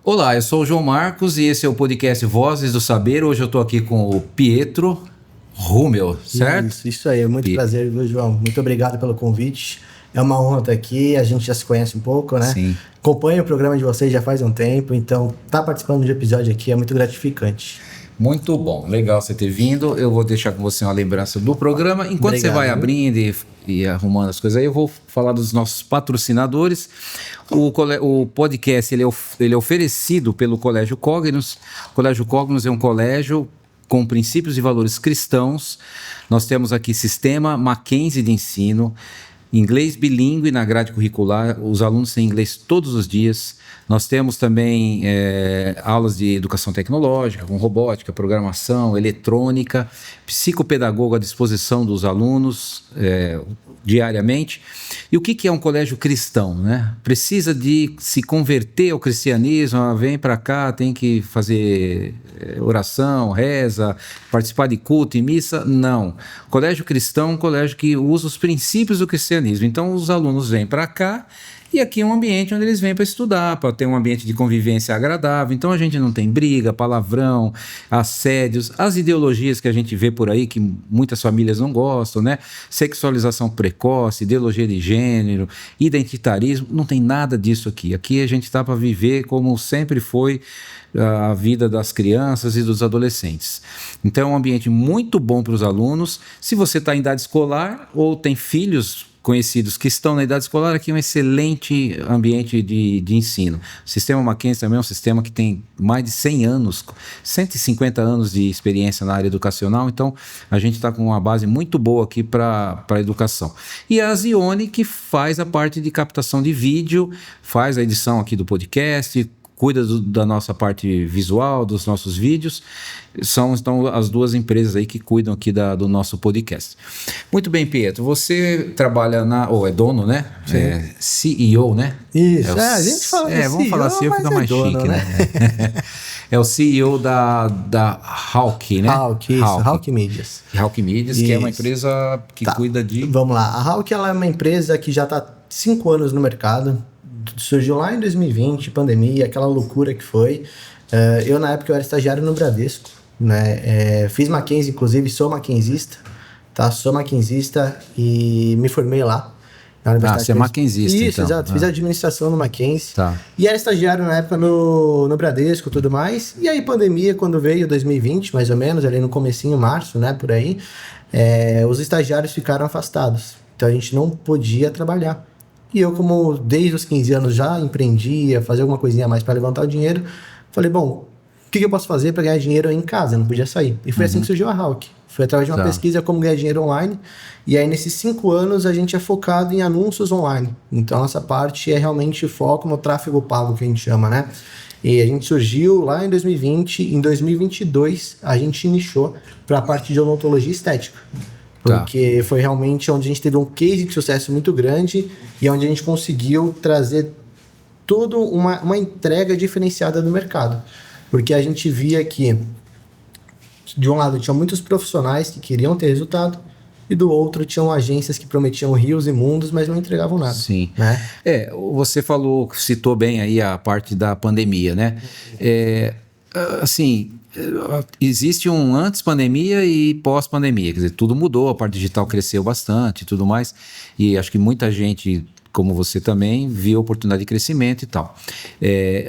Olá, eu sou o João Marcos e esse é o podcast Vozes do Saber. Hoje eu estou aqui com o Pietro Rummel, certo? Isso aí, é muito prazer, viu, João? Muito obrigado pelo convite. É uma honra estar aqui, a gente já se conhece um pouco, né? Sim. Acompanho o programa de vocês já faz um tempo, então estar participando de um episódio aqui é muito gratificante. Muito bom, legal você ter vindo. Eu vou deixar com você uma lembrança do programa. Enquanto Obrigado, você vai abrindo e arrumando as coisas aí, eu vou falar dos nossos patrocinadores. O podcast ele é oferecido pelo Colégio Cognos. O Colégio Cognos é um colégio com princípios e valores cristãos. Nós temos aqui sistema Mackenzie de ensino, inglês bilíngue na grade curricular, os alunos têm inglês todos os dias. Nós temos também aulas de educação tecnológica, com robótica, programação, eletrônica, psicopedagogo à disposição dos alunos diariamente. E o que é um colégio cristão, né? Precisa de se converter ao cristianismo, vem para cá, tem que fazer oração, reza, participar de culto e missa? Não. Colégio cristão é um colégio que usa os princípios do cristianismo. Então os alunos vêm para cá e aqui é um ambiente onde eles vêm para estudar, para ter um ambiente de convivência agradável. Então a gente não tem briga, palavrão, assédios, as ideologias que a gente vê por aí que muitas famílias não gostam, né? Sexualização precoce, ideologia de gênero, identitarismo, não tem nada disso aqui. Aqui a gente está para viver como sempre foi a vida das crianças e dos adolescentes. Então é um ambiente muito bom para os alunos. Se você está em idade escolar ou tem filhos conhecidos que estão na idade escolar, aqui é um excelente ambiente de ensino. O sistema Mackenzie também é um sistema que tem mais de 100 anos, 150 anos de experiência na área educacional, então a gente está com uma base muito boa aqui para a educação. E a Zione, que faz a parte de captação de vídeo, faz a edição aqui do podcast, cuida da nossa parte visual, dos nossos vídeos. São então as duas empresas aí que cuidam aqui do nosso podcast. Muito bem, Pietro, você trabalha ou é dono, né? Sim. É CEO, né? Isso, a gente fala vamos CEO, falar assim, fica mais dono, chique, né? É o CEO da Hawk, né? Hawk Medias. Hawk Medias, que é uma empresa que cuida de... Vamos lá, a Hawk ela é uma empresa que já está 5 anos no mercado. Surgiu lá em 2020, pandemia, aquela loucura que foi. Eu, na época, eu era estagiário no Bradesco, né? Fiz Mackenzie, inclusive, sou mackenzista, tá? Sou mackenzista e me formei lá. Na Universidade você é mackenzista, Isso, então. Exato. Fiz administração no Mackenzie. Tá. E era estagiário na época no Bradesco e tudo mais. E aí, pandemia, quando veio 2020, mais ou menos, ali no comecinho, março, né? Por aí, os estagiários ficaram afastados. Então, a gente não podia trabalhar. E eu, como desde os 15 anos já empreendia, fazia alguma coisinha a mais para levantar o dinheiro, falei, bom, o que eu posso fazer para ganhar dinheiro em casa? Eu não podia sair. E foi assim que surgiu a Hawk. Foi através de uma pesquisa como ganhar dinheiro online. E aí, nesses 5 anos, a gente é focado em anúncios online. Então, a nossa parte é realmente foco no tráfego pago, que a gente chama, né? E a gente surgiu lá em 2020. Em 2022, a gente nichou para a parte de odontologia estética. Porque foi realmente onde a gente teve um case de sucesso muito grande e onde a gente conseguiu trazer toda uma entrega diferenciada do mercado. Porque a gente via que, de um lado, tinha muitos profissionais que queriam ter resultado e do outro tinham agências que prometiam rios e mundos, mas não entregavam nada. Sim. Né? Você citou bem aí a parte da pandemia, né? Assim... Existe um antes pandemia e pós pandemia, quer dizer, tudo mudou, a parte digital cresceu bastante e tudo mais, e acho que muita gente, como você também, viu a oportunidade de crescimento e tal.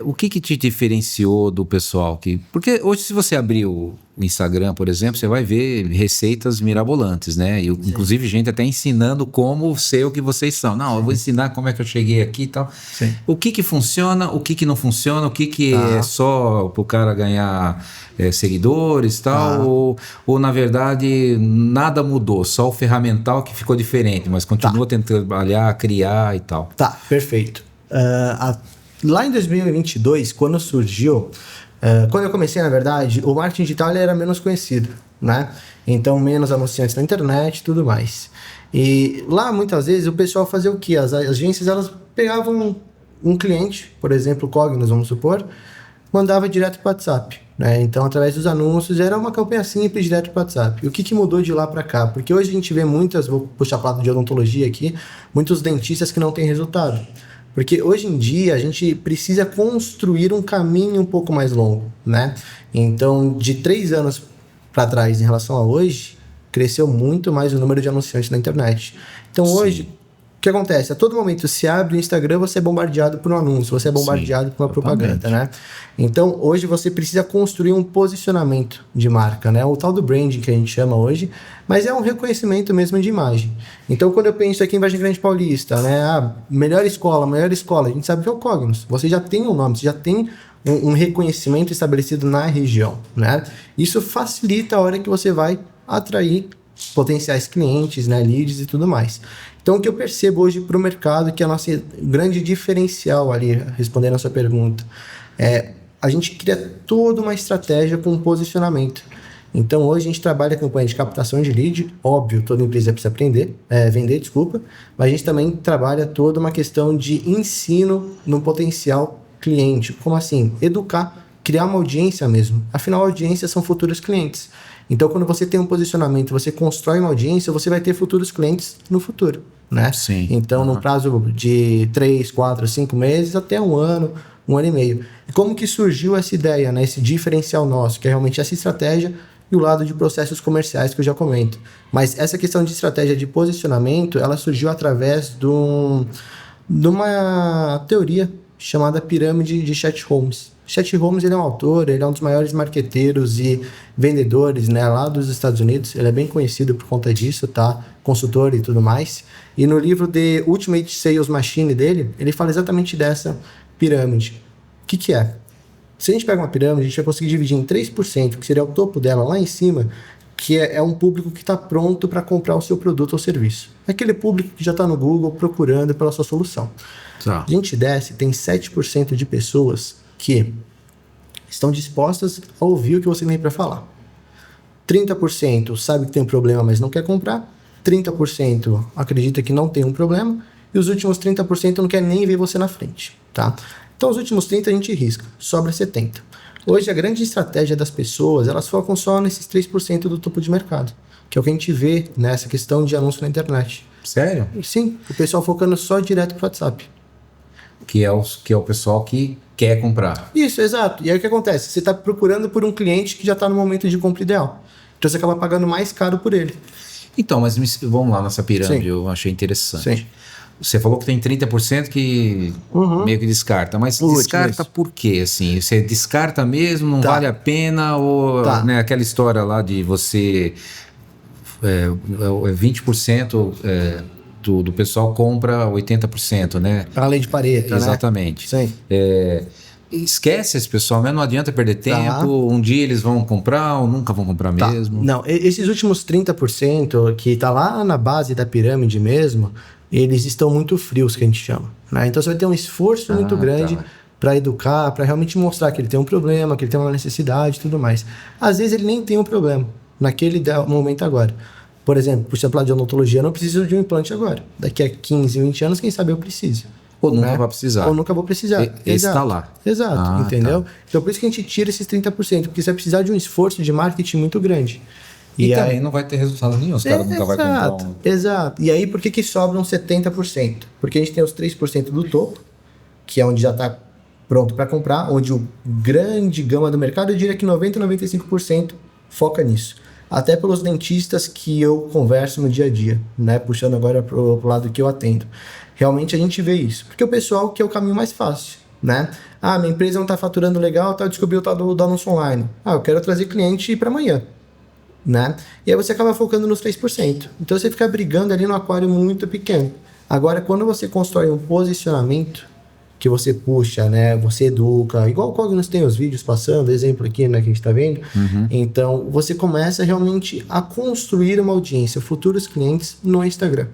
O que te diferenciou do pessoal? Porque hoje, se você abrir o Instagram, por exemplo, você vai ver receitas mirabolantes, né? E, inclusive gente até ensinando como ser o que vocês são. Não, eu vou ensinar como é que eu cheguei aqui e tal. Sim. O que funciona, o que não funciona, o que é só para o cara ganhar seguidores e tal, ou na verdade nada mudou, só o ferramental que ficou diferente, mas continua tentando trabalhar, criar e tal. Tá, perfeito. Lá em 2022, quando surgiu... quando eu comecei, na verdade, o marketing digital ele era menos conhecido, né? Então, menos anunciantes na internet e tudo mais. E lá, muitas vezes, o pessoal fazia o quê? As agências, elas pegavam um cliente, por exemplo, o Cognos, vamos supor, mandava direto para o WhatsApp, né? Então, através dos anúncios, era uma campanha simples, direto para o WhatsApp. E o que mudou de lá para cá? Porque hoje a gente vê muitas, vou puxar para o lado de odontologia aqui, muitos dentistas que não têm resultado. Porque hoje em dia a gente precisa construir um caminho um pouco mais longo, né? Então, de 3 anos para trás em relação a hoje, cresceu muito mais o número de anunciantes na internet. Então, hoje, o que acontece? A todo momento, se abre o Instagram, você é bombardeado por um anúncio, você é bombardeado por uma propaganda, né? Então, hoje você precisa construir um posicionamento de marca, né? O tal do branding que a gente chama hoje, mas é um reconhecimento mesmo de imagem. Então, quando eu penso aqui em Vargem Grande Paulista, né? Melhor escola, a gente sabe que é o Cognos. Você já tem um nome, você já tem um reconhecimento estabelecido na região, né? Isso facilita a hora que você vai atrair potenciais clientes, né, leads e tudo mais. Então, o que eu percebo hoje para o mercado, que é o nosso grande diferencial ali, respondendo a sua pergunta, a gente cria toda uma estratégia com posicionamento. Então, hoje a gente trabalha campanha de captação de lead, óbvio, toda empresa precisa vender, mas a gente também trabalha toda uma questão de ensino no potencial cliente. Como assim? Educar, criar uma audiência mesmo. Afinal, audiências são futuros clientes. Então, quando você tem um posicionamento, você constrói uma audiência, você vai ter futuros clientes no futuro, né? Sim. Então, no prazo de 3, 4, 5 meses, até um ano e meio. E como que surgiu essa ideia, né? Esse diferencial nosso, que é realmente essa estratégia e o lado de processos comerciais que eu já comento. Mas essa questão de estratégia de posicionamento, ela surgiu através de uma teoria chamada pirâmide de Chet Holmes. Chet Holmes, ele é um autor, ele é um dos maiores marqueteiros e vendedores, né, lá dos Estados Unidos. Ele é bem conhecido por conta disso, tá? Consultor e tudo mais. E no livro The Ultimate Sales Machine dele, ele fala exatamente dessa pirâmide. O que é? Se a gente pega uma pirâmide, a gente vai conseguir dividir em 3%, que seria o topo dela lá em cima, que é um público que está pronto para comprar o seu produto ou serviço. É aquele público que já está no Google procurando pela sua solução. Tá. A gente desce, tem 7% de pessoas que estão dispostas a ouvir o que você tem para falar. 30% sabe que tem um problema, mas não quer comprar. 30% acredita que não tem um problema. E os últimos 30% não quer nem ver você na frente, tá? Então, os últimos 30% a gente risca. Sobra 70%. Hoje, a grande estratégia das pessoas, elas focam só nesses 3% do topo de mercado. Que é o que a gente vê nessa questão de anúncio na internet. Sério? Sim. O pessoal focando só direto pro WhatsApp. Que é o pessoal que quer comprar. Isso, exato. E aí o que acontece? Você está procurando por um cliente que já está no momento de compra ideal. Então você acaba pagando mais caro por ele. Então, mas vamos lá nessa pirâmide, Sim. Eu achei interessante. Sim. Você falou que tem 30% que meio que descarta, mas descarta por quê? Assim, você descarta mesmo, não vale a pena, ou né, aquela história lá de você 20% do pessoal compra 80%, né? A lei de Pareto, exatamente. Né? Sim. Esquece esse pessoal, né? Não adianta perder tempo, um dia eles vão comprar ou nunca vão comprar mesmo. Não, esses últimos 30% que está lá na base da pirâmide mesmo, eles estão muito frios, que a gente chama, né? Então você vai ter um esforço muito grande para educar, para realmente mostrar que ele tem um problema, que ele tem uma necessidade e tudo mais. Às vezes ele nem tem um problema naquele momento agora. Por exemplo, por exemplo, lá de odontologia, eu não preciso de um implante agora. Daqui a 15, 20 anos, quem sabe eu preciso. Ou nunca vai precisar. Ou nunca vou precisar. Esse está lá. Exato, entendeu? Então por isso que a gente tira esses 30%, porque você vai precisar de um esforço de marketing muito grande. E também não vai ter resultado nenhum, os caras nunca vão comprar um... Exato. E aí, por que sobram 70%? Porque a gente tem os 3% do topo, que é onde já está pronto para comprar, onde o grande gama do mercado, eu diria que 90% a 95% foca nisso. Até pelos dentistas que eu converso no dia a dia, né? Puxando agora pro lado que eu atendo. Realmente a gente vê isso. Porque o pessoal quer o caminho mais fácil, né? Minha empresa não está faturando legal, eu descobri o tal do anúncio online. Eu quero trazer cliente para amanhã. Né? E aí você acaba focando nos 3%. Então você fica brigando ali no aquário muito pequeno. Agora, quando você constrói um posicionamento que você puxa, né? Você educa, igual o Cognos tem os vídeos passando, exemplo aqui, né, que a gente tá vendo. Então, você começa realmente a construir uma audiência, futuros clientes no Instagram.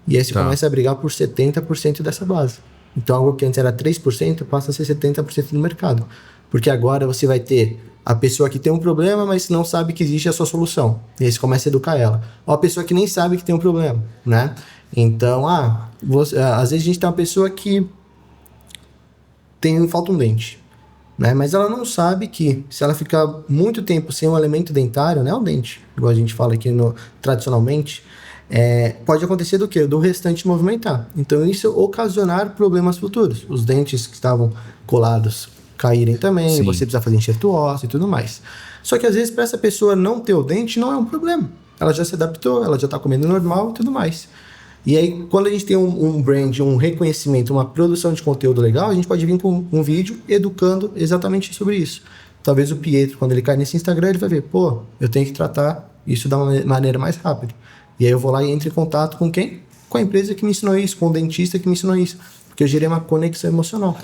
E aí você começa a brigar por 70% dessa base. Então, algo que antes era 3% passa a ser 70% do mercado. Porque agora você vai ter a pessoa que tem um problema, mas não sabe que existe a sua solução. E aí você começa a educar ela. Ou a pessoa que nem sabe que tem um problema, né? Então, às vezes a gente tem uma pessoa que falta um dente, né? Mas ela não sabe que se ela ficar muito tempo sem um elemento dentário, né? O dente, igual a gente fala aqui tradicionalmente, pode acontecer do quê? Do restante movimentar. Então, isso ocasionar problemas futuros. Os dentes que estavam colados caírem também, Sim. você precisa fazer enxerto ósseo e tudo mais. Só que, às vezes, para essa pessoa não ter o dente, não é um problema. Ela já se adaptou, ela já está comendo normal e tudo mais. E aí, quando a gente tem um brand, um reconhecimento, uma produção de conteúdo legal, a gente pode vir com um vídeo educando exatamente sobre isso. Talvez o Pietro, quando ele cai nesse Instagram, ele vai ver, pô, eu tenho que tratar isso da maneira mais rápida. E aí eu vou lá e entro em contato com quem? Com a empresa que me ensinou isso, com o dentista que me ensinou isso. Porque eu gerei uma conexão emocional.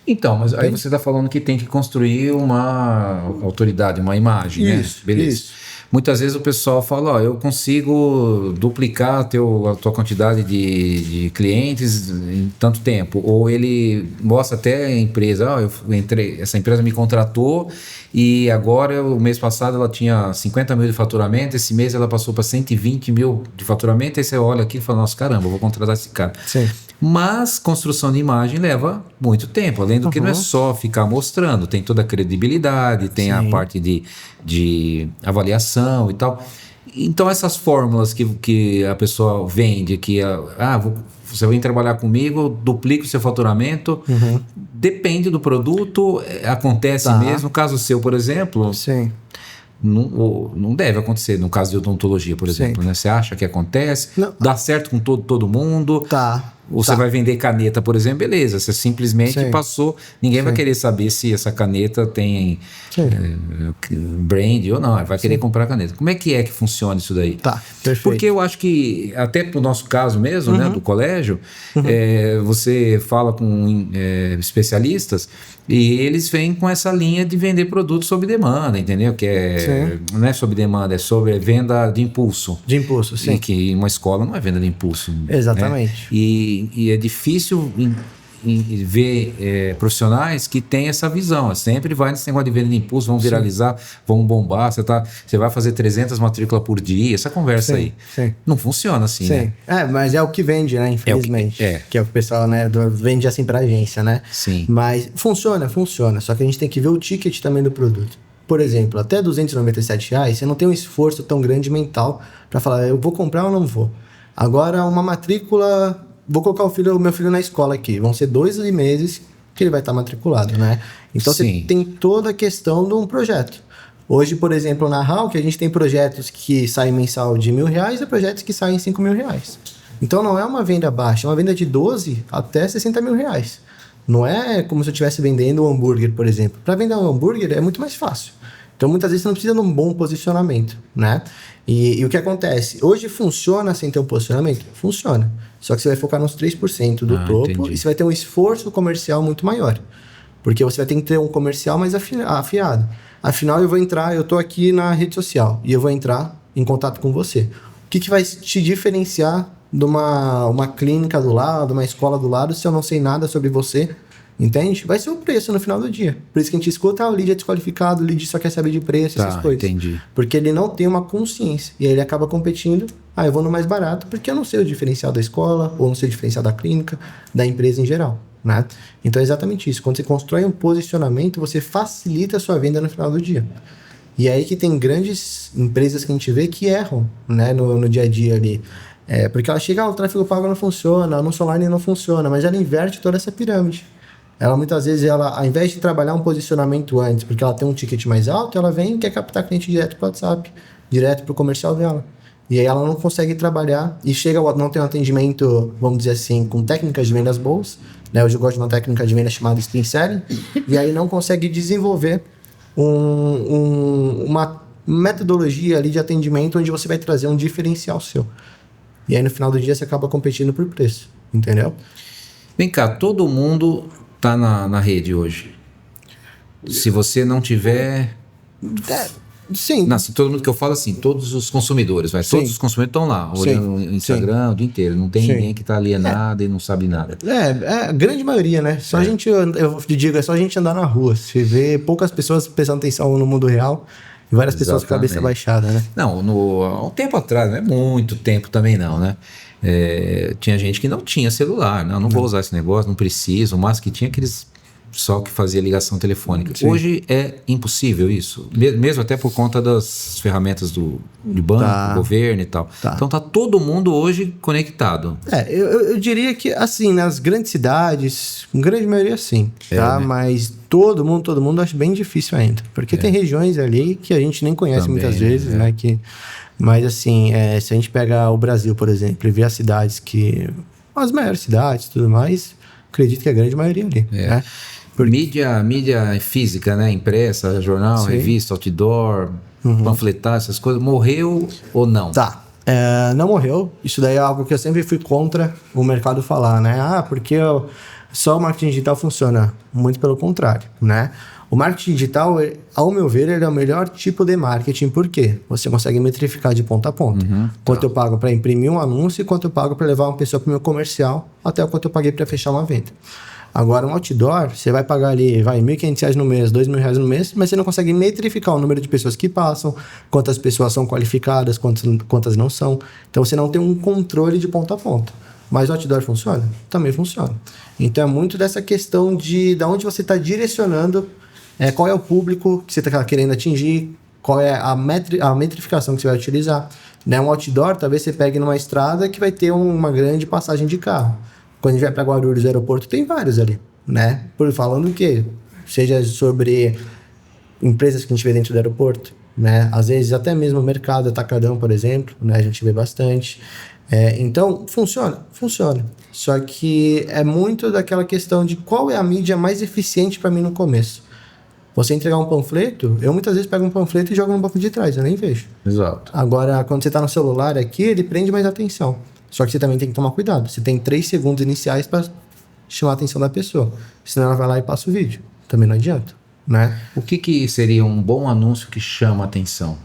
Então, mas aí você está falando que tem que construir uma autoridade, uma imagem, né? Beleza. Isso. Muitas vezes o pessoal fala, eu consigo duplicar a tua quantidade de clientes em tanto tempo. Ou ele mostra até a empresa, essa empresa me contratou e agora, o mês passado, ela tinha 50 mil de faturamento, esse mês ela passou para 120 mil de faturamento, aí você olha aqui e fala, nossa, caramba, eu vou contratar esse cara. Sim. Mas construção de imagem leva muito tempo, além do que não é só ficar mostrando, tem toda a credibilidade, tem a parte de avaliação e tal. Então essas fórmulas que a pessoa vende, você vem trabalhar comigo, eu duplico o seu faturamento, depende do produto, acontece mesmo. No caso seu, por exemplo... Sim. Não deve acontecer no caso de odontologia, por exemplo, né? Você acha que acontece? Não. Dá certo com todo mundo? Tá. Ou você vai vender caneta, por exemplo, beleza. Você simplesmente passou. Ninguém vai querer saber se essa caneta tem brand ou não. Vai querer comprar a caneta. Como é que funciona isso daí? Tá, perfeito. Porque eu acho que, até pro nosso caso mesmo, né, do colégio, você fala com especialistas e eles vêm com essa linha de vender produtos sob demanda, entendeu? Que não é sob demanda, é sobre venda de impulso. De impulso, sim. E que uma escola não é venda de impulso. Exatamente. Né? E é difícil ver profissionais que têm essa visão. Sempre vai nesse negócio de venda de impulso, vão viralizar, vão bombar, você vai fazer 300 matrículas por dia, essa conversa aí. Sim. Não funciona assim, né? Mas é o que vende, né? Infelizmente. Que é o que o pessoal, né, vende assim pra agência, né? Sim. Mas funciona. Só que a gente tem que ver o ticket também do produto. Por exemplo, até R$297, você não tem um esforço tão grande mental para falar, eu vou comprar ou não vou. Agora, uma matrícula, vou colocar o meu filho na escola aqui, vão ser 2 meses que ele vai estar matriculado, né? Então, você tem toda a questão de um projeto. Hoje, por exemplo, na Hawk, a gente tem projetos que saem mensal de R$1.000 e projetos que saem R$5.000. Então, não é uma venda baixa, é uma venda de 12 até R$60.000. Não é como se eu estivesse vendendo um hambúrguer, por exemplo. Para vender um hambúrguer é muito mais fácil. Então, muitas vezes, você não precisa de um bom posicionamento, né? E o que acontece? Hoje funciona sem ter um posicionamento? Funciona. Só que você vai focar nos 3% do topo. Entendi. E você vai ter um esforço comercial muito maior. Porque você vai ter que ter um comercial mais afiado. Afinal, eu tô aqui na rede social e eu vou entrar em contato com você. O que vai te diferenciar de uma clínica do lado, uma escola do lado, se eu não sei nada sobre você, entende? Vai ser o preço no final do dia. Por isso que a gente escuta, o lead é desqualificado, o lead só quer saber de preço, essas coisas. Entendi. Porque ele não tem uma consciência. E aí ele acaba competindo, eu vou no mais barato, porque eu não sei o diferencial da escola, ou não sei o diferencial da clínica, da empresa em geral, né? Então é exatamente isso. Quando você constrói um posicionamento, você facilita a sua venda no final do dia. E é aí que tem grandes empresas que a gente vê que erram, né, no dia a dia ali. Porque ela chega, o tráfego pago não funciona, o anúncio online não funciona, mas ela inverte toda essa pirâmide. Ela muitas vezes, ao invés de trabalhar um posicionamento antes, porque ela tem um ticket mais alto, ela vem e quer captar cliente direto para o WhatsApp, direto para o comercial dela. E aí ela não consegue trabalhar e não tem um atendimento, vamos dizer assim, com técnicas de vendas boas, né? Hoje eu gosto de uma técnica de venda chamada Spin Selling, e aí não consegue desenvolver uma metodologia ali de atendimento onde você vai trazer um diferencial seu. E aí no final do dia você acaba competindo por preço, entendeu? Vem cá, todo mundo tá na rede hoje. Se você não tiver... Sim. Não, assim, todo mundo que eu falo assim, todos os consumidores, todos os consumidores estão lá, olhando o Instagram o dia inteiro. Não tem ninguém que tá alienado e não sabe nada. A grande maioria, né? Só a gente, eu te digo, é só a gente andar na rua. Você vê poucas pessoas prestando atenção no mundo real e várias pessoas com a cabeça baixada, né? Não, há um tempo atrás, não é muito tempo também não, né? Tinha gente que não tinha celular, não vou usar esse negócio, não preciso, o máximo que tinha aqueles só que fazia ligação telefônica. Sim. Hoje é impossível isso, mesmo até por conta das ferramentas de banco, do governo e tal. Então tá todo mundo hoje conectado. Eu diria que, assim, nas grandes cidades, grande maioria sim, tá? Né? Mas todo mundo acho bem difícil ainda. Porque tem regiões ali que a gente nem conhece também, muitas vezes, né? Mas, assim, se a gente pegar o Brasil, por exemplo, e ver as cidades as maiores cidades e tudo mais, acredito que a grande maioria ali, né? Mídia física, né? Impressa, jornal, revista, outdoor, panfletar, essas coisas. Morreu ou não? Tá. Não morreu. Isso daí é algo que eu sempre fui contra o mercado falar, né? Porque só o marketing digital funciona. Muito pelo contrário, né? O marketing digital, ao meu ver, ele é o melhor tipo de marketing. Por quê? Você consegue metrificar de ponta a ponta. Quanto eu pago para imprimir um anúncio e quanto eu pago para levar uma pessoa para o meu comercial, até o quanto eu paguei para fechar uma venda. Agora, um outdoor, você vai pagar ali, R$1.500 no mês, R$2.000 no mês, mas você não consegue metrificar o número de pessoas que passam, quantas pessoas são qualificadas, quantas não são. Então, você não tem um controle de ponta a ponta. Mas o outdoor funciona? Também funciona. Então, é muito dessa questão de onde você está direcionando, qual é o público que você está querendo atingir, qual é a metrificação que você vai utilizar. Né? Um outdoor, talvez você pegue numa estrada que vai ter uma grande passagem de carro. Quando a gente vai para Guarulhos, aeroporto, tem vários ali, né? Falando o quê? Seja sobre empresas que a gente vê dentro do aeroporto, né? Às vezes até mesmo o mercado atacadão, por exemplo, né? A gente vê bastante. Então, funciona. Só que é muito daquela questão de qual é a mídia mais eficiente para mim no começo. Você entregar um panfleto, eu muitas vezes pego um panfleto e jogo no banco de trás, eu nem vejo. Exato. Agora, quando você está no celular aqui, ele prende mais atenção. Só que você também tem que tomar cuidado. Você tem 3 segundos iniciais para chamar a atenção da pessoa. Senão ela vai lá e passa o vídeo. Também não adianta, né? O que seria um bom anúncio que chama a atenção?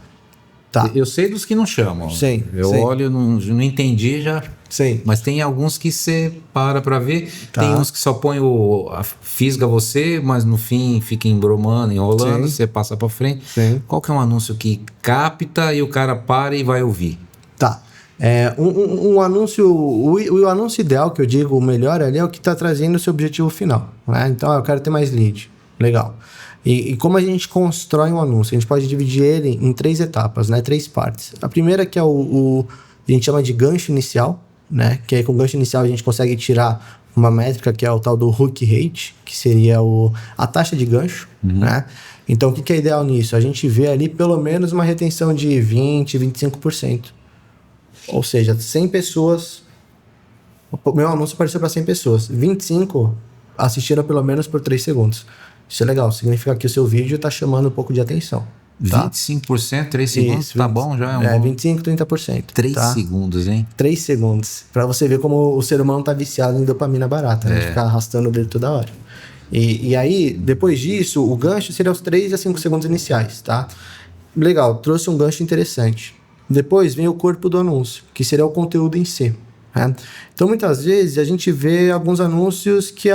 Tá. Eu sei dos que não chamam. Sim. Olho, não entendi já. Sim. Mas tem alguns que você para ver. Tá. Tem uns que só põe fisga você, mas no fim fica embromando, enrolando, você passa para frente. Sim. Qual que é um anúncio que capta e o cara para e vai ouvir? Tá. Um anúncio, o anúncio ideal que eu digo, o melhor ali é o que está trazendo o seu objetivo final, né? Então, eu quero ter mais lead. Legal. E como a gente constrói um anúncio? A gente pode dividir ele em 3 etapas, né? 3 partes. A primeira que é a gente chama de gancho inicial, né? Que aí com o gancho inicial a gente consegue tirar uma métrica que é o tal do hook rate, que seria a taxa de gancho, né? Então, o que é ideal nisso? A gente vê ali pelo menos uma retenção de 20%, 25%. Ou seja, 100 pessoas... O meu anúncio apareceu para 100 pessoas. 25 assistiram pelo menos por 3 segundos. Isso é legal. Significa que o seu vídeo está chamando um pouco de atenção. Tá? 25%, 3 segundos, isso, tá bom já? 25%, 30%. 3 segundos, hein? 3 segundos. Para você ver como o ser humano tá viciado em dopamina barata. Né? Ficar arrastando o dedo toda hora. E aí, depois disso, o gancho seria os 3 a 5 segundos iniciais, tá? Legal, trouxe um gancho interessante. Depois vem o corpo do anúncio, que seria o conteúdo em si. Né? Então, muitas vezes, a gente vê alguns anúncios que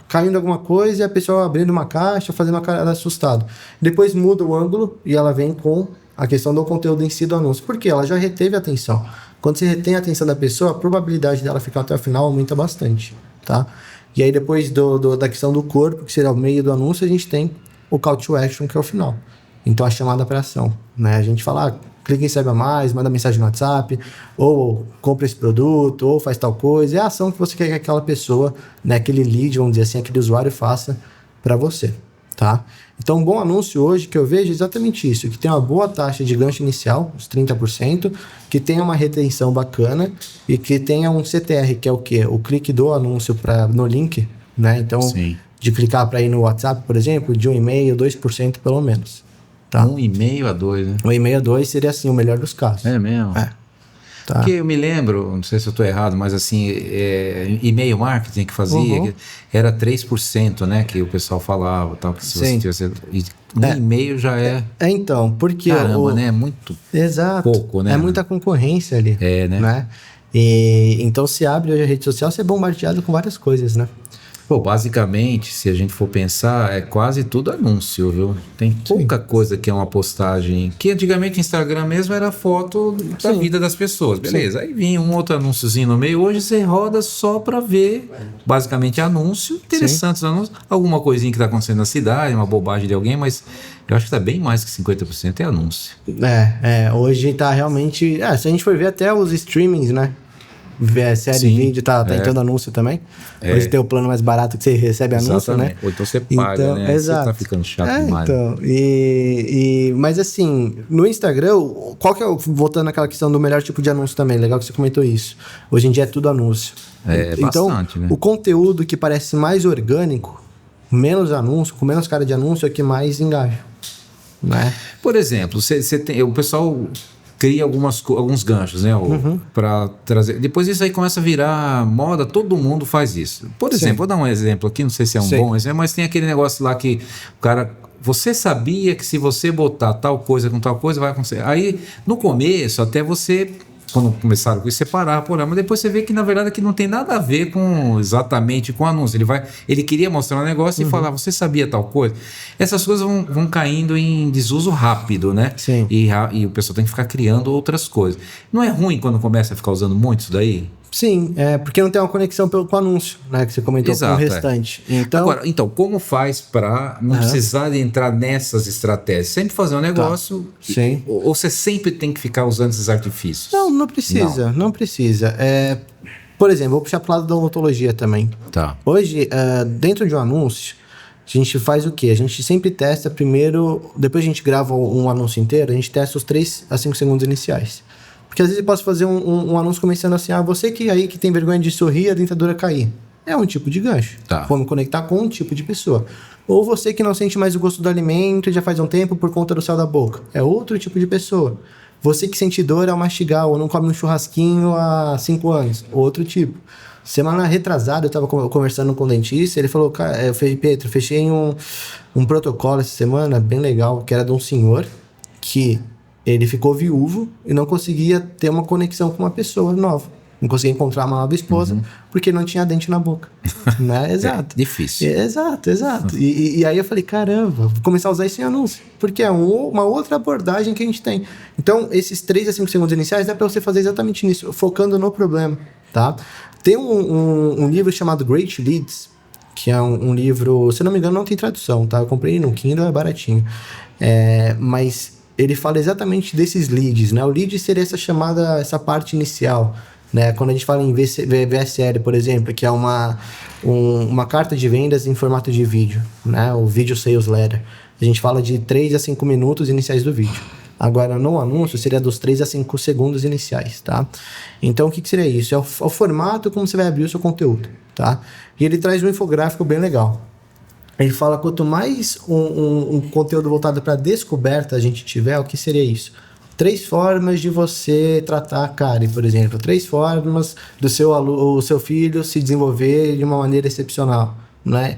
caindo alguma coisa e a pessoa abrindo uma caixa, fazendo uma cara assustada. Depois muda o ângulo e ela vem com a questão do conteúdo em si do anúncio. Por quê? Ela já reteve a atenção. Quando você retém a atenção da pessoa, a probabilidade dela ficar até o final aumenta bastante. Tá? E aí, depois da questão do corpo, que seria o meio do anúncio, a gente tem o call to action, que é o final. Então, a chamada para ação. Né? A gente fala... clica em saiba mais, manda mensagem no WhatsApp, ou compra esse produto, ou faz tal coisa. É a ação que você quer que aquela pessoa, né, aquele lead, vamos dizer assim, aquele usuário faça para você, tá? Então, um bom anúncio hoje que eu vejo é exatamente isso, que tem uma boa taxa de gancho inicial, uns 30%, que tenha uma retenção bacana e que tenha um CTR, que é o quê? O clique do anúncio no link, né? Então, sim, de clicar para ir no WhatsApp, por exemplo, de 1,5%, 2% pelo menos. Tá. 1,5 a 2, né? 1,5 a 2 seria assim o melhor dos casos. É mesmo? Tá. Porque eu me lembro, não sei se eu estou errado, mas assim, e-mail marketing que fazia, era 3%, né? Que o pessoal falava, tal, que se você tivesse... Um e-mail já é... Então, porque... Caramba, né? É muito pouco, né? É muita concorrência ali. Né? E, então, se abre hoje a rede social, você é bombardeado com várias coisas, né? Pô, basicamente, se a gente for pensar, é quase tudo anúncio, viu? Tem pouca coisa que é uma postagem. Que antigamente o Instagram mesmo era foto da vida das pessoas, beleza. Aí vinha um outro anúnciozinho no meio. Hoje você roda só para ver, basicamente, anúncio, interessantes anúncios. Alguma coisinha que tá acontecendo na cidade, uma bobagem de alguém, mas eu acho que tá bem mais que 50% é anúncio. Hoje tá realmente... se a gente for ver até os streamings, né? Série, vídeo, tá entrando anúncio também. Hoje tem o plano mais barato que você recebe anúncio, né? Ou então você paga, né? Exato. Você tá ficando chato demais. Então, mas assim, no Instagram, qual que é voltando àquela questão do melhor tipo de anúncio também, legal que você comentou isso. Hoje em dia é tudo anúncio. Então, bastante, né? O conteúdo que parece mais orgânico, menos anúncio, com menos cara de anúncio, é que mais engaja, né? Por exemplo, o pessoal cria alguns ganchos, né? Para trazer. Depois isso aí começa a virar moda, todo mundo faz isso. Por exemplo, vou dar um exemplo aqui, não sei se é um bom exemplo, mas tem aquele negócio lá que o cara. Você sabia que se você botar tal coisa com tal coisa, vai acontecer. Aí, no começo, até você. Quando começaram com isso, separar, mas depois você vê que na verdade aqui não tem nada a ver exatamente com o anúncio. Ele queria mostrar um negócio e falar, você sabia tal coisa? Essas coisas vão caindo em desuso rápido, né? Sim. E o pessoal tem que ficar criando outras coisas. Não é ruim quando começa a ficar usando muito isso daí? Sim, porque não tem uma conexão com o anúncio, né? Que você comentou com o restante. Então, como faz para não precisar entrar nessas estratégias? Sempre fazer um negócio. Sim. Ou você sempre tem que ficar usando esses artifícios? Não precisa. Não precisa. Por exemplo, vou puxar para o lado da odontologia também. Tá. Hoje, dentro de um anúncio, a gente faz o quê? A gente sempre testa primeiro, depois a gente grava um anúncio inteiro, a gente testa os 3 a 5 segundos iniciais. Porque às vezes eu posso fazer um anúncio começando assim, você que tem vergonha de sorrir, a dentadura cair. É um tipo de gancho. Tá. Vou me conectar com um tipo de pessoa. Ou você que não sente mais o gosto do alimento já faz um tempo por conta do céu da boca. É outro tipo de pessoa. Você que sente dor ao mastigar ou não come um churrasquinho há 5 anos. Outro tipo. Semana retrasada, eu estava conversando com o dentista, ele falou, cara, eu falei, Pedro, fechei um protocolo essa semana, bem legal, que era de um senhor que ele ficou viúvo e não conseguia ter uma conexão com uma pessoa nova. Não conseguia encontrar uma nova esposa porque não tinha dente na boca. Né? Exato. Difícil. Exato. E aí eu falei, caramba, vou começar a usar isso em anúncio. Porque é uma outra abordagem que a gente tem. Então, esses 3 a 5 segundos iniciais dá para você fazer exatamente nisso, focando no problema, tá? Tem um livro chamado Great Leads, que é um livro, se não me engano, não tem tradução, tá? Eu comprei no Kindle, é baratinho. Mas ele fala exatamente desses leads, né? O lead seria essa parte inicial, né? Quando a gente fala em VSL, por exemplo, que é uma carta de vendas em formato de vídeo, né? O Video Sales Letter. A gente fala de 3 a 5 minutos iniciais do vídeo. Agora, no anúncio, seria dos 3 a 5 segundos iniciais, tá? Então, o que seria isso? É o formato como você vai abrir o seu conteúdo, tá? E ele traz um infográfico bem legal. Ele fala, quanto mais um conteúdo voltado para descoberta a gente tiver, o que seria isso? 3 formas de você tratar a cárie, por exemplo. 3 formas do seu filho se desenvolver de uma maneira excepcional, né?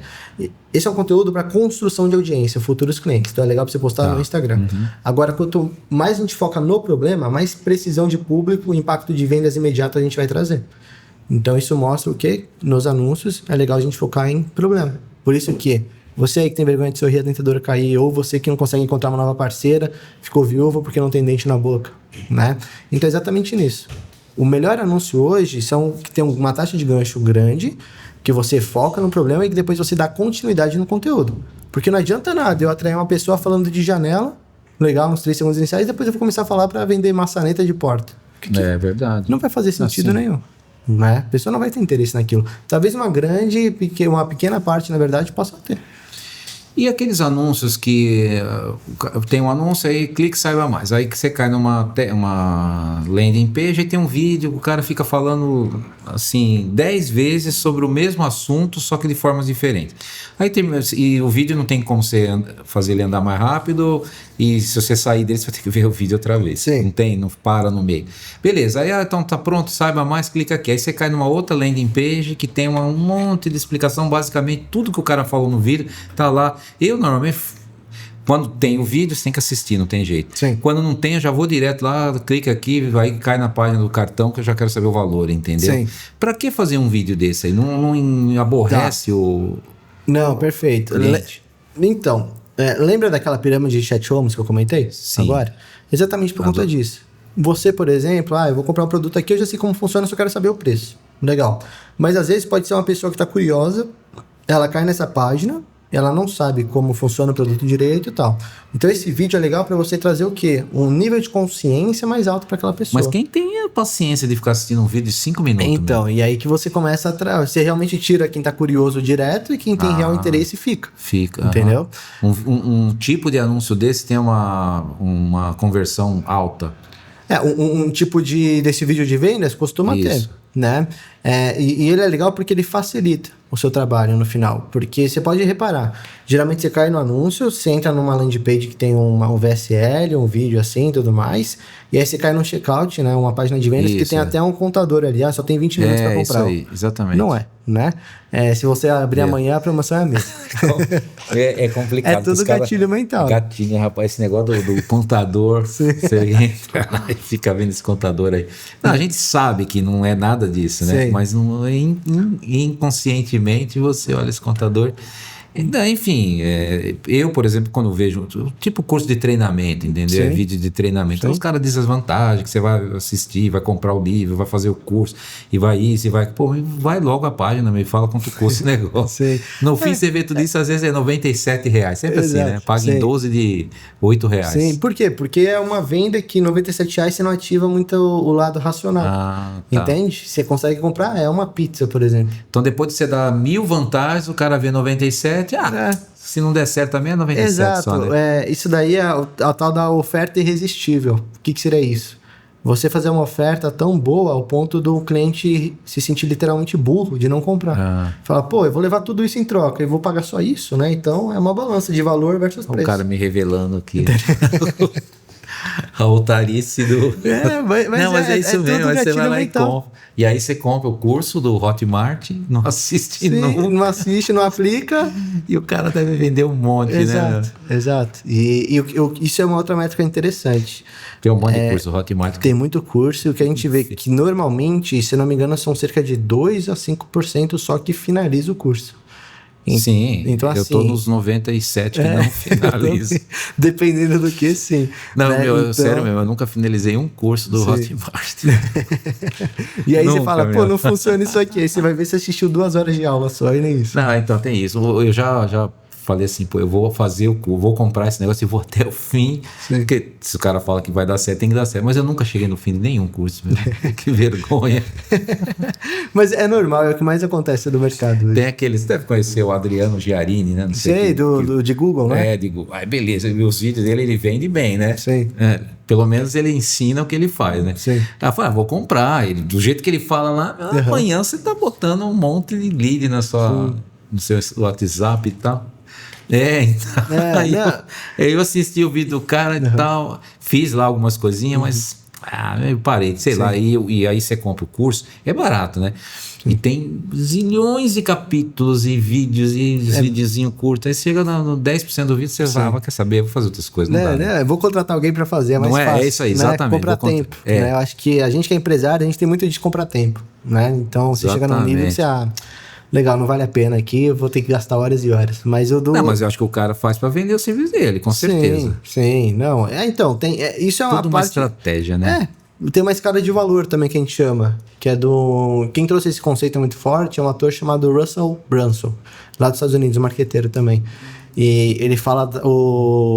Esse é um conteúdo para construção de audiência, futuros clientes. Então é legal para você postar no Instagram. Agora, quanto mais a gente foca no problema, mais precisão de público, impacto de vendas imediato a gente vai trazer. Então isso mostra o que? Nos anúncios é legal a gente focar em problema. Por isso que você aí que tem vergonha de sorrir, a dentadura cair, ou você que não consegue encontrar uma nova parceira, ficou viúvo porque não tem dente na boca, né? Então é exatamente nisso. O melhor anúncio hoje são que tem uma taxa de gancho grande, que você foca no problema e que depois você dá continuidade no conteúdo. Porque não adianta nada eu atrair uma pessoa falando de janela, legal, nos 3 segundos iniciais, e depois eu vou começar a falar para vender maçaneta de porta. É verdade. Não vai fazer sentido nenhum. Né? A pessoa não vai ter interesse naquilo. Talvez uma pequena parte, na verdade, possa ter. E aqueles anúncios que tem um anúncio aí, clique, saiba mais. Aí que você cai uma landing page e tem um vídeo, o cara fica falando assim 10 vezes sobre o mesmo assunto, só que de formas diferentes. E o vídeo não tem como você fazer ele andar mais rápido, e se você sair dele, você vai ter que ver o vídeo outra vez. Sim. Não para no meio. Beleza, aí então tá pronto, saiba mais, clica aqui. Aí você cai numa outra landing page que tem um monte de explicação, basicamente tudo que o cara falou no vídeo tá lá. Eu normalmente Quando tem o vídeo, você tem que assistir, não tem jeito. Sim. Quando não tem, eu já vou direto lá, clica aqui, vai cai na página do cartão que eu já quero saber o valor, entendeu? Sim. Pra que fazer um vídeo desse aí? Não aborrece o Não, perfeito. cliente? Então, lembra daquela pirâmide de chat homes que eu comentei? Sim. Agora? Exatamente por conta disso. Você, por exemplo, eu vou comprar um produto aqui, eu já sei como funciona, só quero saber o preço. Legal. Mas às vezes pode ser uma pessoa que está curiosa, ela cai nessa página, ela não sabe como funciona o produto direito e tal. Então esse vídeo é legal para você trazer o quê? Um nível de consciência mais alto para aquela pessoa. Mas quem tem a paciência de ficar assistindo um vídeo de 5 minutos? Então, e aí que você começa você realmente tira quem tá curioso direto e quem tem real interesse fica. Fica. Entendeu? Um tipo de anúncio desse tem uma conversão alta. Um tipo desse vídeo de vendas costuma ter, né? E ele é legal porque ele facilita o seu trabalho no final. Porque você pode reparar, geralmente você cai no anúncio, você entra numa landing page que tem um VSL, um vídeo assim e tudo mais, e aí você cai no checkout, né? Uma página de vendas que tem até um contador ali, só tem 20 minutos para comprar. Isso aí, exatamente. Não é, né? Se você abrir amanhã, a promoção é a mesma. É complicado. É tudo gatilho mental. Gatilho, rapaz, esse negócio do contador, você entra lá e fica vendo esse contador aí. Não, a gente sabe que não é nada disso, né? Sim. Mas inconscientemente você olha esse contador. Enfim, eu, por exemplo, quando vejo tipo curso de treinamento, entendeu? Sim. Vídeo de treinamento. Então, Sim. os caras dizem as vantagens, que você vai assistir, vai comprar o livro, vai fazer o curso, e vai isso, e vai... Pô, vai logo a página, me fala quanto custa esse negócio. Sim. No fim, você vê tudo isso, às vezes é R$97. Sempre assim, né? Paga em 12 de R$8. Sim, por quê? Porque é uma venda que R$97 você não ativa muito o lado racional. Tá. Entende? Você consegue comprar, uma pizza, por exemplo. Então, depois de você dar 1000 vantagens, o cara vê 97, se não der certo também é 97. Exato. Só, né? Isso daí é a tal da oferta irresistível. O que seria isso? Você fazer uma oferta tão boa ao ponto do cliente se sentir literalmente burro de não comprar. Fala, pô, eu vou levar tudo isso em troca, eu vou pagar só isso, né? Então é uma balança de valor versus preço. O cara me revelando aqui. A otarice do... mas é isso mesmo. Aí você vai lá e compra. E aí você compra o curso do Hotmart, não assiste nunca. Não assiste, não aplica. E o cara deve vender um monte, exato, né? Exato. E isso é uma outra métrica interessante. Tem um monte de curso do Hotmart. Tem muito curso. E o que a gente vê que normalmente, se não me engano, são cerca de 2 a 5% só que finaliza o curso. Sim, então, eu tô nos 97 que não finalizo. Dependendo do que, sim. Não, né? Sério mesmo, eu nunca finalizei um curso do Hotmart. E aí você fala, pô, não funciona isso aqui. Aí você vai ver se assistiu 2 horas de aula só e nem isso. Não, então tem isso. Eu já falei assim, pô, eu vou vou comprar esse negócio e vou até o fim. Sim. Porque se o cara fala que vai dar certo, tem que dar certo. Mas eu nunca cheguei no fim de nenhum curso, meu. Que vergonha. Mas é normal, é o que mais acontece no mercado hoje. Tem aqueles, você deve conhecer o Adriano Giarini, né? Não sei de Google, né? De Google. Aí beleza, os vídeos dele, ele vende bem, né? Sim. Pelo menos ele ensina o que ele faz, né? Sim. Aí eu falo, vou comprar. Ele, do jeito que ele fala lá, amanhã você tá botando um monte de lead no seu WhatsApp e tal. Então, aí eu assisti o vídeo do cara e tal, fiz lá algumas coisinhas, mas eu parei, sei lá, e aí você compra o curso, é barato, né? E tem zilhões de capítulos e vídeos e videozinhos curtos, aí chega no 10% do vídeo, você vai, quer saber, eu vou fazer outras coisas, não dá, né? Eu vou contratar alguém para fazer, é mais fácil. É isso aí, exatamente. Comprar tempo, né? Eu acho que a gente que é empresário, a gente tem muito de comprar tempo, né? Então, você chega num nível que você... legal, não vale a pena aqui, eu vou ter que gastar horas e horas. Mas Não, mas eu acho que o cara faz para vender o serviço dele, com certeza. Sim, não. Então, isso é uma tudo uma estratégia, né? Tem uma escala de valor também que a gente chama, que é do... Quem trouxe esse conceito muito forte é um ator chamado Russell Brunson, lá dos Estados Unidos, marqueteiro também. E ele fala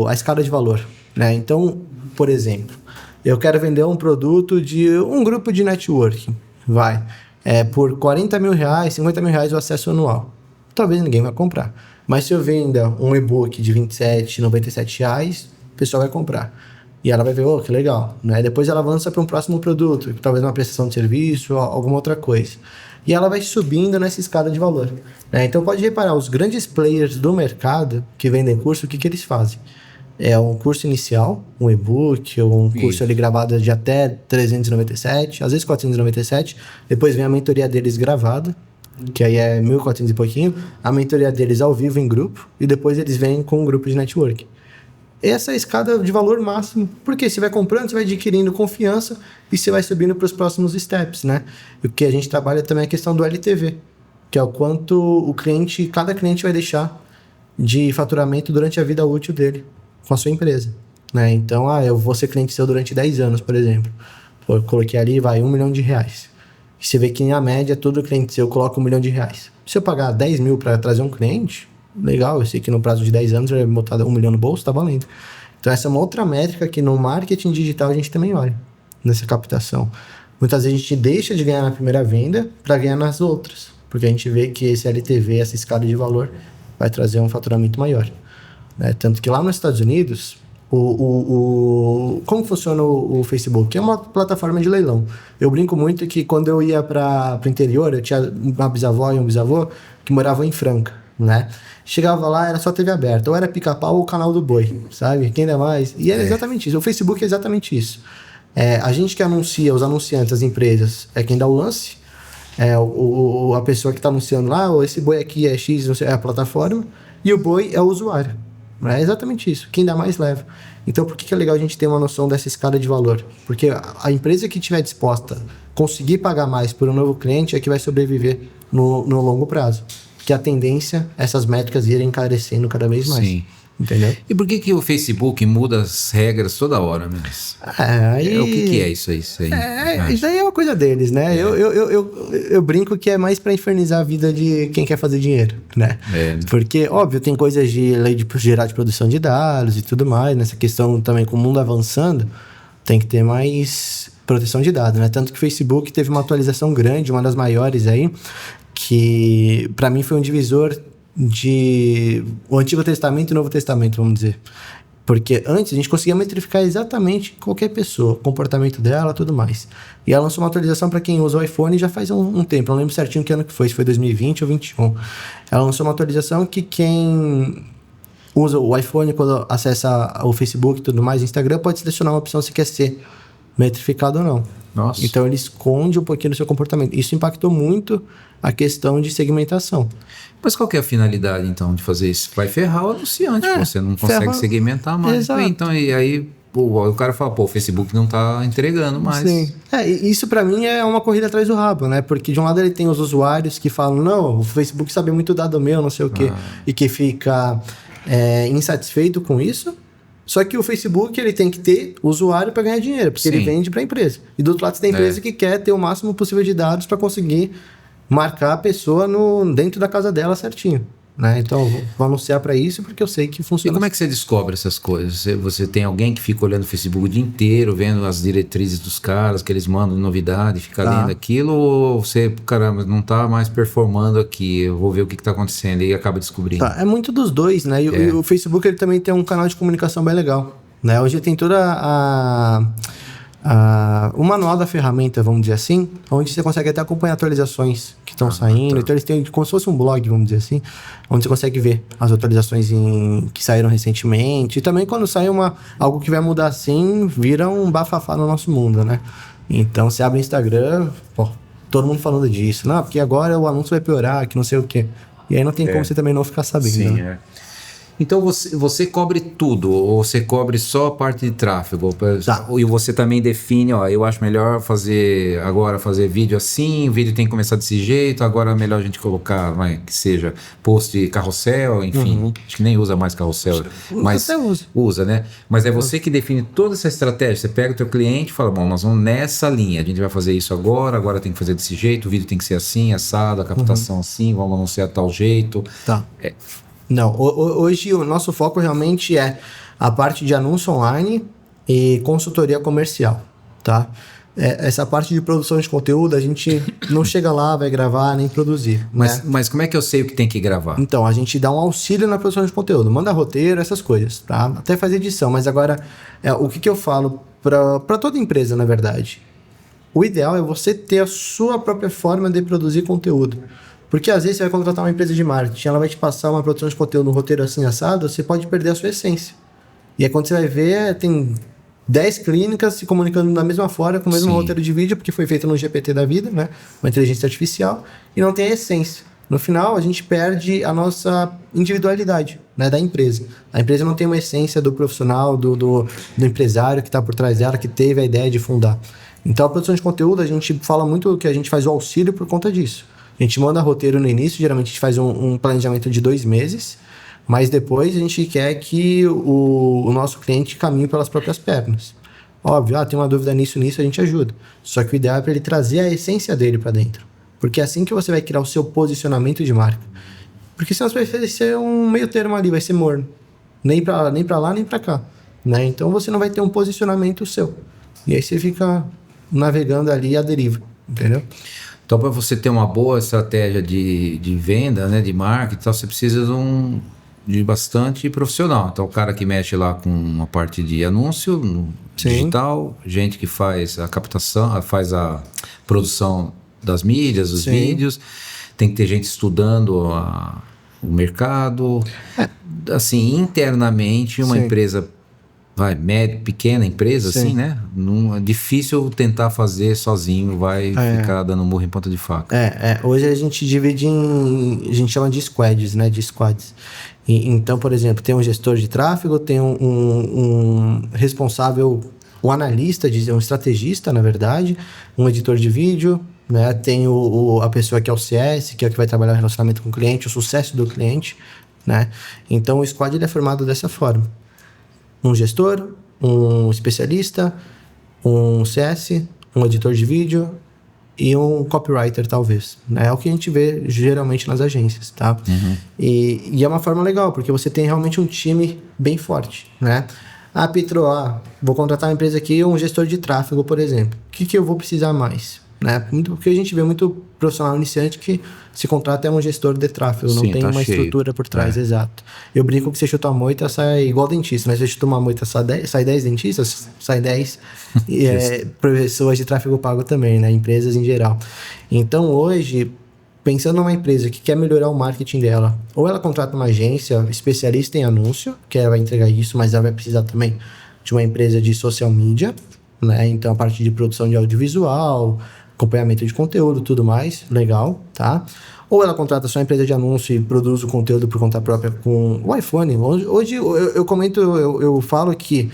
a escala de valor, né? Então, por exemplo, eu quero vender um produto de um grupo de networking, por R$40 mil, R$50 mil o acesso anual. Talvez ninguém vai comprar. Mas se eu venda um e-book de R$27, R$97, o pessoal vai comprar. E ela vai ver, que legal. Né? Depois ela avança para um próximo produto, talvez uma prestação de serviço ou alguma outra coisa. E ela vai subindo nessa escala de valor. Né? Então pode reparar, os grandes players do mercado que vendem curso, o que eles fazem? É um curso inicial, um e-book, ou um curso ali gravado de até 397, às vezes 497. Depois vem a mentoria deles gravada, que aí é 1.400 e pouquinho. A mentoria deles ao vivo em grupo. E depois eles vêm com um grupo de networking. essa é a escada de valor máximo. Porque você vai comprando, você vai adquirindo confiança e você vai subindo para os próximos steps, né? E o que a gente trabalha também é a questão do LTV, que é o quanto cada cliente vai deixar de faturamento durante a vida útil dele com a sua empresa, né? Então, eu vou ser cliente seu durante 10 anos, por exemplo. Eu coloquei ali, vai, R$1 milhão. E você vê que, na média, todo cliente seu coloca R$1 milhão. Se eu pagar 10 mil para trazer um cliente, legal, eu sei que no prazo de 10 anos eu vou botar 1 milhão no bolso, tá valendo. Então, essa é uma outra métrica que no marketing digital a gente também olha, nessa captação. Muitas vezes a gente deixa de ganhar na primeira venda para ganhar nas outras, porque a gente vê que esse LTV, essa escala de valor, vai trazer um faturamento maior, né? Tanto que lá nos Estados Unidos, como funciona o Facebook? É uma plataforma de leilão. Eu brinco muito que quando eu ia para o interior, eu tinha uma bisavó e um bisavô que moravam em Franca, né? Chegava lá, era só TV aberta, ou era Pica-Pau ou o Canal do Boi, sabe? Quem dá mais? E era exatamente isso. O Facebook é exatamente isso. A gente que anuncia, os anunciantes, as empresas, é quem dá o lance. A pessoa que está anunciando lá, esse boi aqui é X, não sei, é a plataforma, e o boi é o usuário. É exatamente isso. Quem dá mais leva. Então, por que é legal a gente ter uma noção dessa escala de valor? Porque a empresa que estiver disposta a conseguir pagar mais por um novo cliente é que vai sobreviver no longo prazo. Que a tendência é essas métricas irem encarecendo cada vez mais. Sim. Entendeu? E por que o Facebook muda as regras toda hora, mesmo? O que é isso aí? Isso aí é uma coisa deles, né? Eu brinco que é mais para infernizar a vida de quem quer fazer dinheiro, né? Porque, óbvio, tem coisas de lei de gerar de produção de dados e tudo mais. Nessa questão também, com o mundo avançando, tem que ter mais proteção de dados, né? Tanto que o Facebook teve uma atualização grande, uma das maiores aí, que para mim foi um divisor de o Antigo Testamento e o Novo Testamento, vamos dizer. Porque antes a gente conseguia metrificar exatamente qualquer pessoa, o comportamento dela, tudo mais. E ela lançou uma atualização para quem usa o iPhone já faz um tempo, não lembro certinho que ano que foi, se foi 2020 ou 2021. Ela lançou uma atualização que quem usa o iPhone, quando acessa o Facebook e tudo mais, o Instagram, pode selecionar uma opção se quer ser metrificado ou não. Nossa. Então ele esconde um pouquinho do seu comportamento. Isso impactou muito a questão de segmentação. Mas qual que é a finalidade, então, de fazer isso? Vai ferrar o anunciante, você não consegue segmentar mais. Exato. Então, e aí o cara fala, o Facebook não está entregando mais. Sim. Isso para mim é uma corrida atrás do rabo, né? Porque de um lado ele tem os usuários que falam, não, o Facebook sabe muito dado meu, não sei o quê, e que fica insatisfeito com isso. Só que o Facebook ele tem que ter usuário para ganhar dinheiro, porque ele vende para a empresa. E do outro lado você tem a empresa que quer ter o máximo possível de dados para conseguir marcar a pessoa dentro da casa dela certinho, né? Então, vou anunciar para isso porque eu sei que funciona. E como é que você descobre essas coisas? Você tem alguém que fica olhando o Facebook o dia inteiro, vendo as diretrizes dos caras, que eles mandam de novidade, fica lendo aquilo, ou você, caramba, não tá mais performando aqui, eu vou ver o que tá acontecendo, e acaba descobrindo? É muito dos dois, né? E o Facebook ele também tem um canal de comunicação bem legal, né? Hoje tem toda o manual da ferramenta, vamos dizer assim, onde você consegue até acompanhar atualizações que estão saindo. Então eles têm como se fosse um blog, vamos dizer assim, onde você consegue ver as atualizações que saíram recentemente. E também quando sai algo que vai mudar assim, vira um bafafá no nosso mundo, né? Então você abre o Instagram, todo mundo falando disso. Não, porque agora o anúncio vai piorar, que não sei o quê. E aí não tem como você também não ficar sabendo. Sim, né? Então você cobre tudo, ou você cobre só a parte de tráfego? E você também define, eu acho melhor fazer vídeo assim, o vídeo tem que começar desse jeito, agora é melhor a gente colocar, que seja post carrossel, enfim, acho que nem usa mais carrossel, mas usa, né? Mas é você que define toda essa estratégia, você pega o teu cliente e fala, bom, nós vamos nessa linha, a gente vai fazer isso agora tem que fazer desse jeito, o vídeo tem que ser assim, assado, a captação assim, vamos anunciar de tal jeito. Não, hoje o nosso foco realmente é a parte de anúncio online e consultoria comercial, tá? Essa parte de produção de conteúdo, a gente não chega lá, vai gravar, nem produzir. Mas como é que eu sei o que tem que gravar? Então, a gente dá um auxílio na produção de conteúdo, manda roteiro, essas coisas, tá? Até faz edição, mas agora, o que eu falo para toda empresa, na verdade? O ideal é você ter a sua própria forma de produzir conteúdo. Porque às vezes você vai contratar uma empresa de marketing, ela vai te passar uma produção de conteúdo, um roteiro assim assado, você pode perder a sua essência. E aí quando você vai ver, tem 10 clínicas se comunicando da mesma forma, com o mesmo roteiro de vídeo, porque foi feito no GPT da vida, né? Uma inteligência artificial, e não tem a essência. no final a gente perde a nossa individualidade, né, da empresa. A empresa não tem uma essência do profissional, do empresário que está por trás dela, que teve a ideia de fundar. Então a produção de conteúdo, a gente fala muito que a gente faz o auxílio por conta disso. A gente manda roteiro no início, geralmente a gente faz um planejamento de 2 meses, mas depois a gente quer que o nosso cliente caminhe pelas próprias pernas. Óbvio, tem uma dúvida nisso, a gente ajuda. Só que o ideal é para ele trazer a essência dele para dentro. Porque é assim que você vai criar o seu posicionamento de marca. Porque senão você vai ser um meio termo ali, vai ser morno. Nem para lá, nem para cá. Né? Então você não vai ter um posicionamento seu. E aí você fica navegando ali à deriva, entendeu? Então, para você ter uma boa estratégia de venda, né, de marketing, então, você precisa de bastante profissional. Então, o cara que mexe lá com uma parte de anúncio no digital, gente que faz a captação, faz a produção das mídias, dos vídeos, tem que ter gente estudando o mercado. Assim, internamente, uma empresa... pequena empresa, assim, né? É difícil tentar fazer sozinho, vai ficar dando murro em ponta de faca. Hoje a gente divide a gente chama de squads, né? De squads. Então, por exemplo, tem um gestor de tráfego, tem um responsável, um analista, um estrategista, na verdade, um editor de vídeo, né? Tem a pessoa que é o CS, que é o que vai trabalhar o relacionamento com o cliente, o sucesso do cliente, né? Então, o squad ele é formado dessa forma. Um gestor, um especialista, um CS, um editor de vídeo e um copywriter, talvez. Né? É o que a gente vê geralmente nas agências, tá? Uhum. E é uma forma legal, porque você tem realmente um time bem forte, né? Petro, vou contratar uma empresa aqui, um gestor de tráfego, por exemplo. O que eu vou precisar mais? Né? Porque a gente vê muito profissional iniciante que se contrata um gestor de tráfego, não tem uma estrutura por trás, exato. Eu brinco que você chuta uma moita, sai igual dentista, né? Você chuta uma moita, sai 10 dentistas, sai 10 pessoas de tráfego pago também, né? Empresas em geral. Então hoje, pensando numa empresa que quer melhorar o marketing dela, ou ela contrata uma agência especialista em anúncio, que ela vai entregar isso, mas ela vai precisar também de uma empresa de social media, né? Então a parte de produção de audiovisual, acompanhamento de conteúdo, tudo mais, legal, tá? Ou ela contrata só uma empresa de anúncio e produz o conteúdo por conta própria com o iPhone. Hoje eu falo que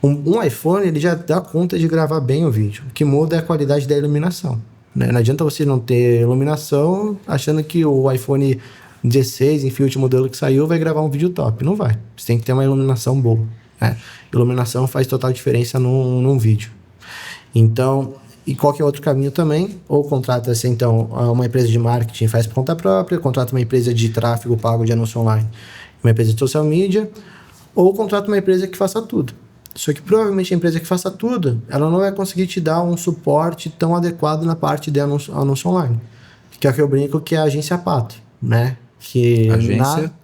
um iPhone ele já dá conta de gravar bem o vídeo. O que muda é a qualidade da iluminação, né? Não adianta você não ter iluminação achando que o iPhone 16, enfim, o último modelo que saiu, vai gravar um vídeo top. Não vai. Você tem que ter uma iluminação boa, né? Iluminação faz total diferença num vídeo. Então... E qualquer outro caminho também, ou contrata-se então uma empresa de marketing, faz por conta própria, contrata uma empresa de tráfego pago de anúncio online, uma empresa de social media, ou contrata uma empresa que faça tudo. Só que provavelmente a empresa que faça tudo, ela não vai conseguir te dar um suporte tão adequado na parte de anúncio online. Que é o que eu brinco que é a agência Pato, né?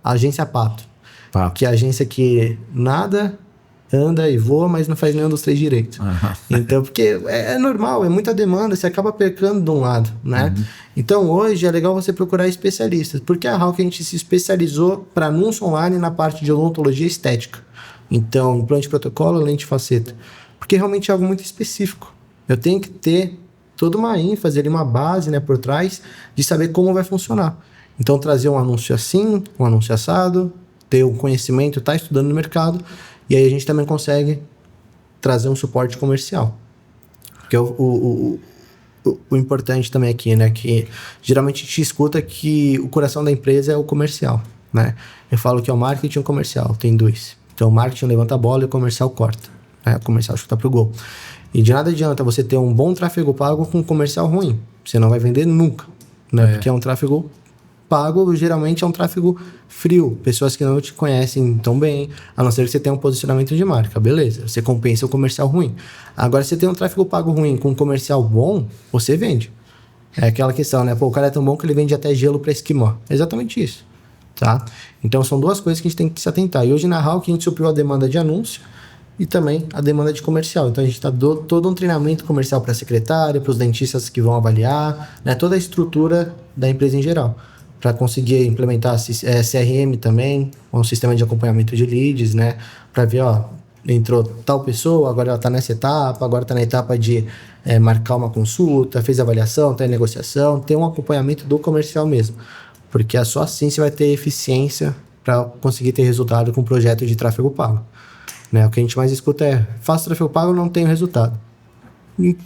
Agência Pato. Que é a agência que nada... anda e voa, mas não faz nenhum dos 3 direito. Uhum. Então, porque é normal, é muita demanda, você acaba pecando de um lado, né? Uhum. Então, hoje é legal você procurar especialistas, porque a Hawk a gente se especializou para anúncio online na parte de odontologia estética. Então, implante de protocolo, lente faceta. Porque realmente é algo muito específico. Eu tenho que ter toda uma ênfase ali, uma base, né, por trás, de saber como vai funcionar. Então, trazer um anúncio assim, um anúncio assado, ter o conhecimento, estar estudando no mercado. E aí a gente também consegue trazer um suporte comercial. Porque o importante também aqui, né? Que geralmente a gente escuta que o coração da empresa é o comercial, né? Eu falo que é o marketing e o comercial, tem 2. Então o marketing levanta a bola e o comercial corta, né? O comercial chuta pro gol. E de nada adianta você ter um bom tráfego pago com um comercial ruim. Você não vai vender nunca, né? Porque é um tráfego pago, geralmente é um tráfego frio, pessoas que não te conhecem tão bem, a não ser que você tenha um posicionamento de marca, beleza, você compensa o comercial ruim. Agora, se você tem um tráfego pago ruim com um comercial bom, você vende. É aquela questão, né? O cara é tão bom que ele vende até gelo para esquimó. É exatamente isso, tá? Então, são 2 coisas que a gente tem que se atentar. E hoje, na Hawk, a gente supriu a demanda de anúncio e também a demanda de comercial. Então, a gente está todo um treinamento comercial para a secretária, para os dentistas que vão avaliar, né? Toda a estrutura da empresa em geral, para conseguir implementar CRM também, um sistema de acompanhamento de leads, né? Para ver, entrou tal pessoa, agora ela está nessa etapa, agora está na etapa de marcar uma consulta, fez avaliação, está em negociação, tem um acompanhamento do comercial mesmo. Porque só assim você vai ter eficiência para conseguir ter resultado com o projeto de tráfego pago. Né? O que a gente mais escuta é, faço tráfego pago, não tenho resultado.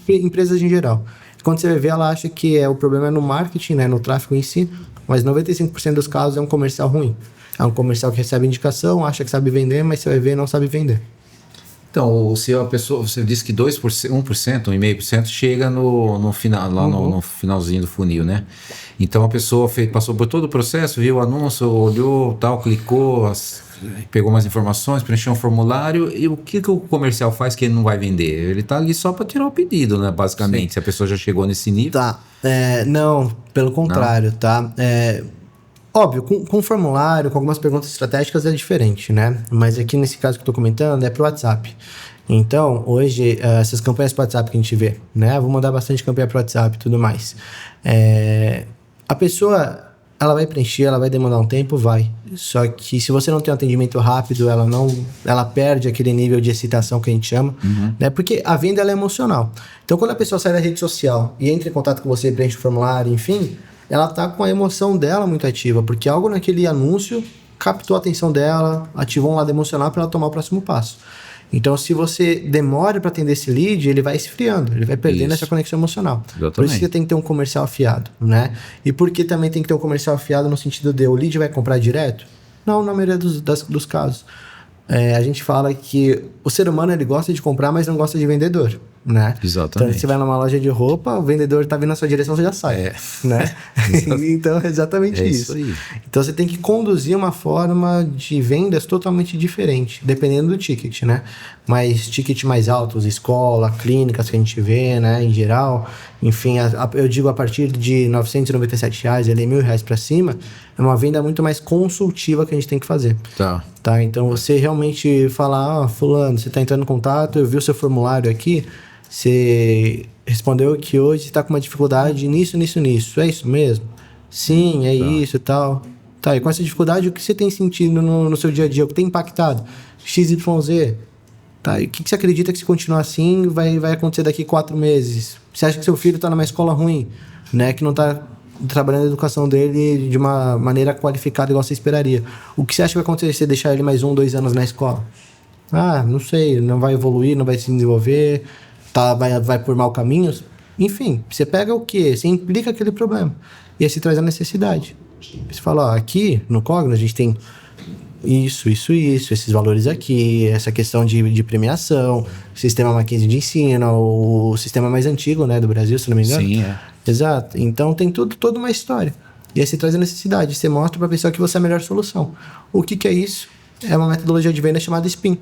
Empresas em geral. Quando você vai ver, ela acha que o problema é no marketing, né? No tráfego em si, mas 95% dos casos é um comercial ruim. É um comercial que recebe indicação, acha que sabe vender, mas você vai ver, não sabe vender. Então, se a pessoa, você disse que 2%, 1%, 1,5% chega no final, lá no finalzinho do funil, né? Então a pessoa passou por todo o processo, viu o anúncio, olhou, tal, clicou, pegou mais informações, preencheu um formulário, e o que o comercial faz que ele não vai vender? Ele tá ali só para tirar o pedido, né? Basicamente, sim. Se a pessoa já chegou nesse nível. Tá, não, pelo contrário, não. Tá? Óbvio, com formulário, com algumas perguntas estratégicas é diferente, né? Mas aqui nesse caso que eu tô comentando é pro WhatsApp. Então, hoje, essas campanhas pro WhatsApp que a gente vê, né? Vou mandar bastante campanha pro WhatsApp e tudo mais. A pessoa, ela vai preencher, ela vai demandar um tempo, vai. Só que se você não tem um atendimento rápido, ela perde aquele nível de excitação que a gente chama, né? Porque a venda, ela é emocional. Então, quando a pessoa sai da rede social e entra em contato com você, preenche o formulário, enfim, ela tá com a emoção dela muito ativa, porque algo naquele anúncio captou a atenção dela, ativou um lado emocional para ela tomar o próximo passo. Então, se você demora para atender esse lead, ele vai esfriando, ele vai perdendo essa conexão emocional. Exatamente. Por isso que você tem que ter um comercial afiado, né? E por que também tem que ter um comercial afiado no sentido de o lead vai comprar direto? Não, na maioria dos casos. A gente fala que o ser humano, ele gosta de comprar, mas não gosta de vendedor, né? Exatamente. Então, você vai numa loja de roupa, o vendedor tá vindo na sua direção, você já sai, né? Então, é exatamente isso. Aí. Então, você tem que conduzir uma forma de vendas totalmente diferente, dependendo do ticket, né? Mas ticket mais altos, escola, clínicas que a gente vê, né? Em geral, enfim, eu digo a partir de R$ 997, ali, R$1.000 para cima, é uma venda muito mais consultiva que a gente tem que fazer. Tá? Então, você realmente falar, fulano, você está entrando em contato, eu vi o seu formulário aqui, você respondeu que hoje está com uma dificuldade nisso. É isso mesmo? Sim, isso e tal. Tá, e com essa dificuldade, o que você tem sentido no seu dia a dia? O que tem impactado? XYZ. Tá, e o que você acredita que se continuar assim vai acontecer daqui 4 meses? Você acha que seu filho está numa escola ruim, né? Que não está trabalhando a educação dele de uma maneira qualificada igual você esperaria. O que você acha que vai acontecer se você deixar ele mais 1, 2 anos na escola? Não sei, não vai evoluir, não vai se desenvolver, vai por mau caminhos. Enfim, você pega o quê? Você implica aquele problema. E aí você traz a necessidade. Você fala, aqui no Cognos a gente tem isso, esses valores aqui, essa questão de premiação, sistema Mackenzie de ensino, o sistema mais antigo, né, do Brasil, se não me engano. Sim, Exato. Então tem toda uma história. E aí você traz a necessidade, você mostra para a pessoa que você é a melhor solução. O que é isso? É uma metodologia de venda chamada SPIN.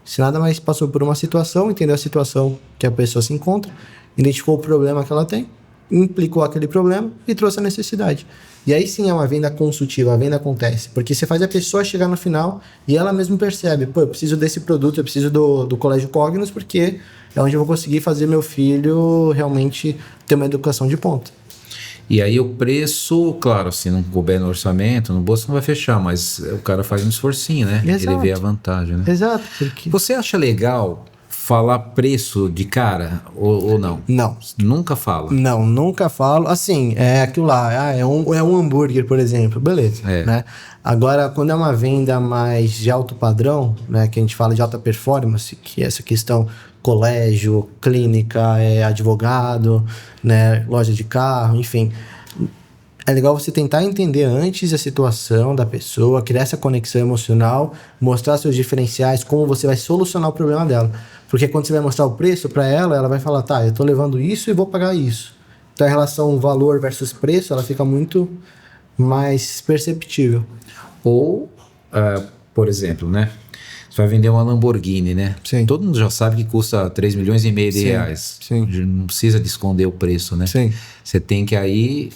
Se nada mais passou por uma situação, entendeu a situação que a pessoa se encontra, identificou o problema que ela tem, implicou aquele problema e trouxe a necessidade. E aí sim é uma venda consultiva, a venda acontece. Porque você faz a pessoa chegar no final e ela mesma percebe, eu preciso desse produto, eu preciso do Colégio Cognos, porque é onde eu vou conseguir fazer meu filho realmente ter uma educação de ponta. E aí o preço, claro, se não couber no orçamento, no bolso não vai fechar, mas o cara faz um esforcinho, né? Exato. Ele vê a vantagem, né? Exato. Porque... Você acha legal falar preço de cara ou não? Não. Nunca fala? Não, nunca falo. Assim, é aquilo lá, é um hambúrguer, por exemplo, beleza, né? Agora, quando é uma venda mais de alto padrão, né, que a gente fala de alta performance, que é essa questão colégio, clínica, advogado, né, loja de carro, enfim... É legal você tentar entender antes a situação da pessoa, criar essa conexão emocional, mostrar seus diferenciais, como você vai solucionar o problema dela. Porque quando você vai mostrar o preço para ela, ela vai falar, tá, eu tô levando isso e vou pagar isso. Então a relação valor versus preço, ela fica muito mais perceptível. Ou, por exemplo, né? Você vai vender uma Lamborghini, né? Sim. Todo mundo já sabe que custa 3,5 milhões de reais. Sim. Não precisa de esconder o preço, né? Sim. Você tem que aí...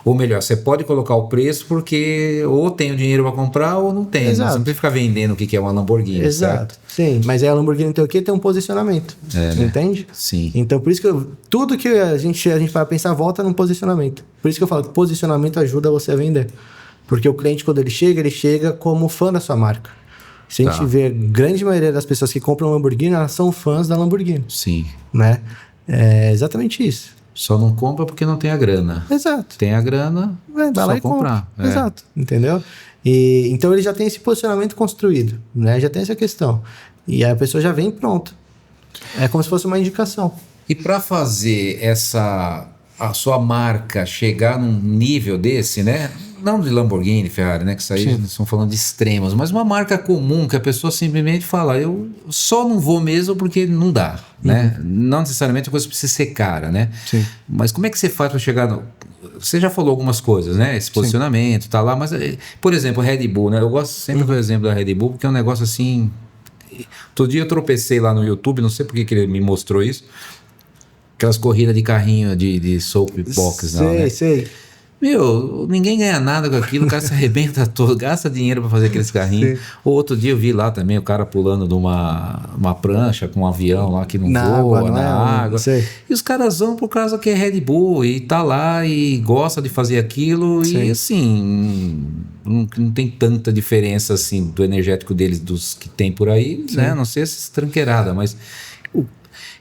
ou melhor, você pode colocar o preço porque ou tem o dinheiro para comprar ou não tem. Exato. Você não precisa ficar vendendo o que é uma Lamborghini. Exato. Certo? Sim, mas aí a Lamborghini tem o quê? Tem um posicionamento. Né? Entende? Sim. Então, por isso que tudo que a gente vai pensar volta num posicionamento. Por isso que eu falo que posicionamento ajuda você a vender. Porque o cliente, quando ele chega como fã da sua marca. Se a gente vê a grande maioria das pessoas que compram Lamborghini, elas são fãs da Lamborghini. Sim. Né? É exatamente isso. Só não compra porque não tem a grana. Exato. Tem a grana, Vai só lá e comprar. compra. Exato, entendeu? E, então ele já tem esse posicionamento construído, né? Já tem essa questão. E aí a pessoa já vem pronta. É como se fosse uma indicação. E para fazer a sua marca chegar num nível desse, né? Não de Lamborghini, Ferrari, né? Que isso aí Sim. nós estamos falando de extremos, mas uma marca comum que a pessoa simplesmente fala, eu só não vou mesmo porque não dá, né? Não necessariamente a coisa precisa ser cara, né? Sim. Mas como é que você faz para chegar no... Você já falou algumas coisas, né? Esse posicionamento, tá lá, mas, por exemplo, Red Bull, né? Eu gosto sempre do exemplo da Red Bull, porque é um negócio assim... Todo dia eu tropecei lá no YouTube, não sei por que ele me mostrou isso, aquelas corridas de carrinho de soap box, não, né? Sei. Meu, ninguém ganha nada com aquilo, o cara se arrebenta todo, gasta dinheiro para fazer aqueles carrinhos. Ou outro dia eu vi lá também o cara pulando de uma prancha com um avião lá que não voa, na água. Sei. E os caras vão por causa que é Red Bull e tá lá e gosta de fazer aquilo. Sim. E assim, não tem tanta diferença assim do energético deles dos que tem por aí, né? Não sei se tranqueirada, mas...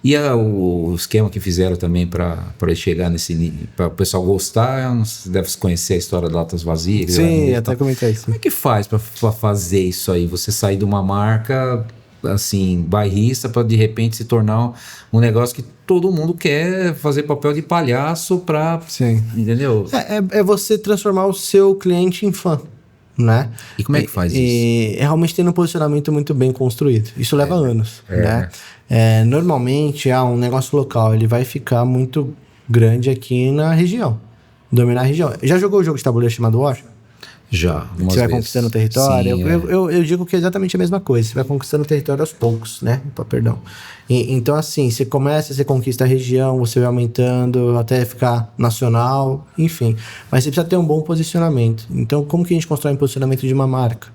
E o esquema que fizeram também para chegar nesse nível, para o pessoal gostar, você deve conhecer a história de latas vazias. Sim, até comentei isso. Como é que faz para fazer isso aí? Você sair de uma marca assim, bairrista, para de repente se tornar um negócio que todo mundo quer fazer papel de palhaço para... Sim. Entendeu? É você transformar o seu cliente em fã, né? E como é que faz isso? E realmente tendo um posicionamento muito bem construído. Isso leva anos, né? Normalmente, um negócio local, ele vai ficar muito grande aqui na região. Dominar a região. Já jogou o jogo de tabuleiro chamado War? Já, Você vai conquistando o território. Sim, eu digo que é exatamente a mesma coisa. Você vai conquistando o território aos poucos, né? Perdão. Então, assim, você conquista a região, você vai aumentando até ficar nacional, enfim. Mas você precisa ter um bom posicionamento. Então, como que a gente constrói um posicionamento de uma marca?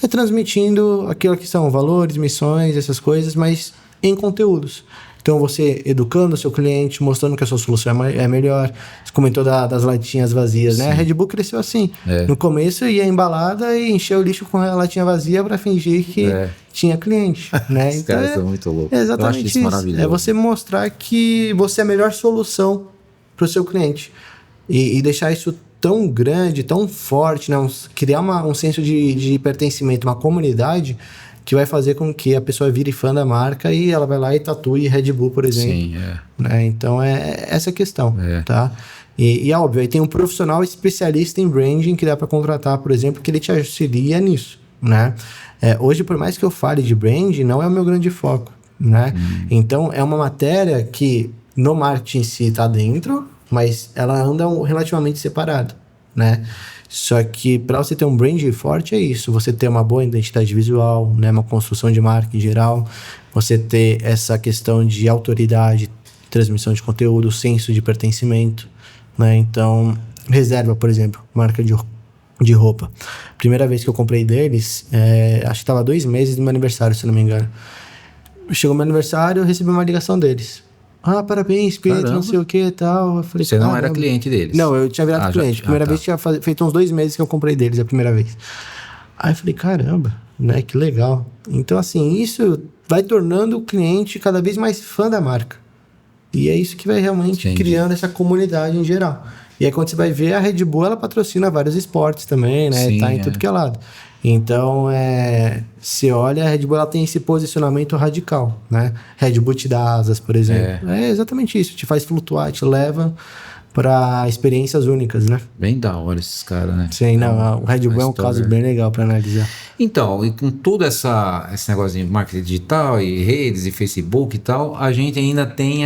É transmitindo aquilo que são valores, missões, essas coisas, mas em conteúdos. Então, você educando o seu cliente, mostrando que a sua solução é melhor. Você comentou das latinhas vazias, né? A Red Bull cresceu assim. No começo, ia embalada e encheu o lixo com a latinha vazia para fingir que tinha cliente, né? Os caras são muito loucos. Exatamente. Eu acho isso maravilhoso. É você mostrar que você é a melhor solução para o seu cliente. E deixar isso tão grande, tão forte, né? Criar um senso de pertencimento, uma comunidade que vai fazer com que a pessoa vire fã da marca e ela vai lá e tatue Red Bull, por exemplo. Sim, né? Então, é essa a questão, tá? E é óbvio, aí tem um profissional especialista em branding que dá para contratar, por exemplo, que ele te auxilia nisso, né? Hoje, por mais que eu fale de branding, não é o meu grande foco, né? Então, é uma matéria que no marketing em si está dentro, mas ela anda relativamente separada, né? Só que para você ter um branding forte é isso, você ter uma boa identidade visual, né, uma construção de marca em geral, você ter essa questão de autoridade, transmissão de conteúdo, senso de pertencimento, né? Então, Reserva, por exemplo, marca de roupa. Primeira vez que eu comprei deles, acho que estava 2 meses do meu aniversário, se não me engano. Chegou meu aniversário, eu recebi uma ligação deles. Parabéns, Pedro, não sei o que e tal. Eu falei, você não era cliente deles? Não, eu tinha virado cliente. Primeira vez tinha feito uns 2 meses que eu comprei deles, a primeira vez. Aí eu falei, caramba, né, que legal. Então, assim, isso vai tornando o cliente cada vez mais fã da marca. E é isso que vai realmente criando essa comunidade em geral. E aí, quando você vai ver, a Red Bull, ela patrocina vários esportes também, né? Sim, tá em tudo que é lado. Então, você olha, a Red Bull ela tem esse posicionamento radical, né? Red Bull te dá asas, por exemplo. É exatamente isso, te faz flutuar, te leva para experiências únicas, né? Bem da hora esses caras, né? Sim, não, o Red Bull é um caso bem legal para analisar. Então, e com todo esse negócio de marketing digital e redes e Facebook e tal, a gente ainda tem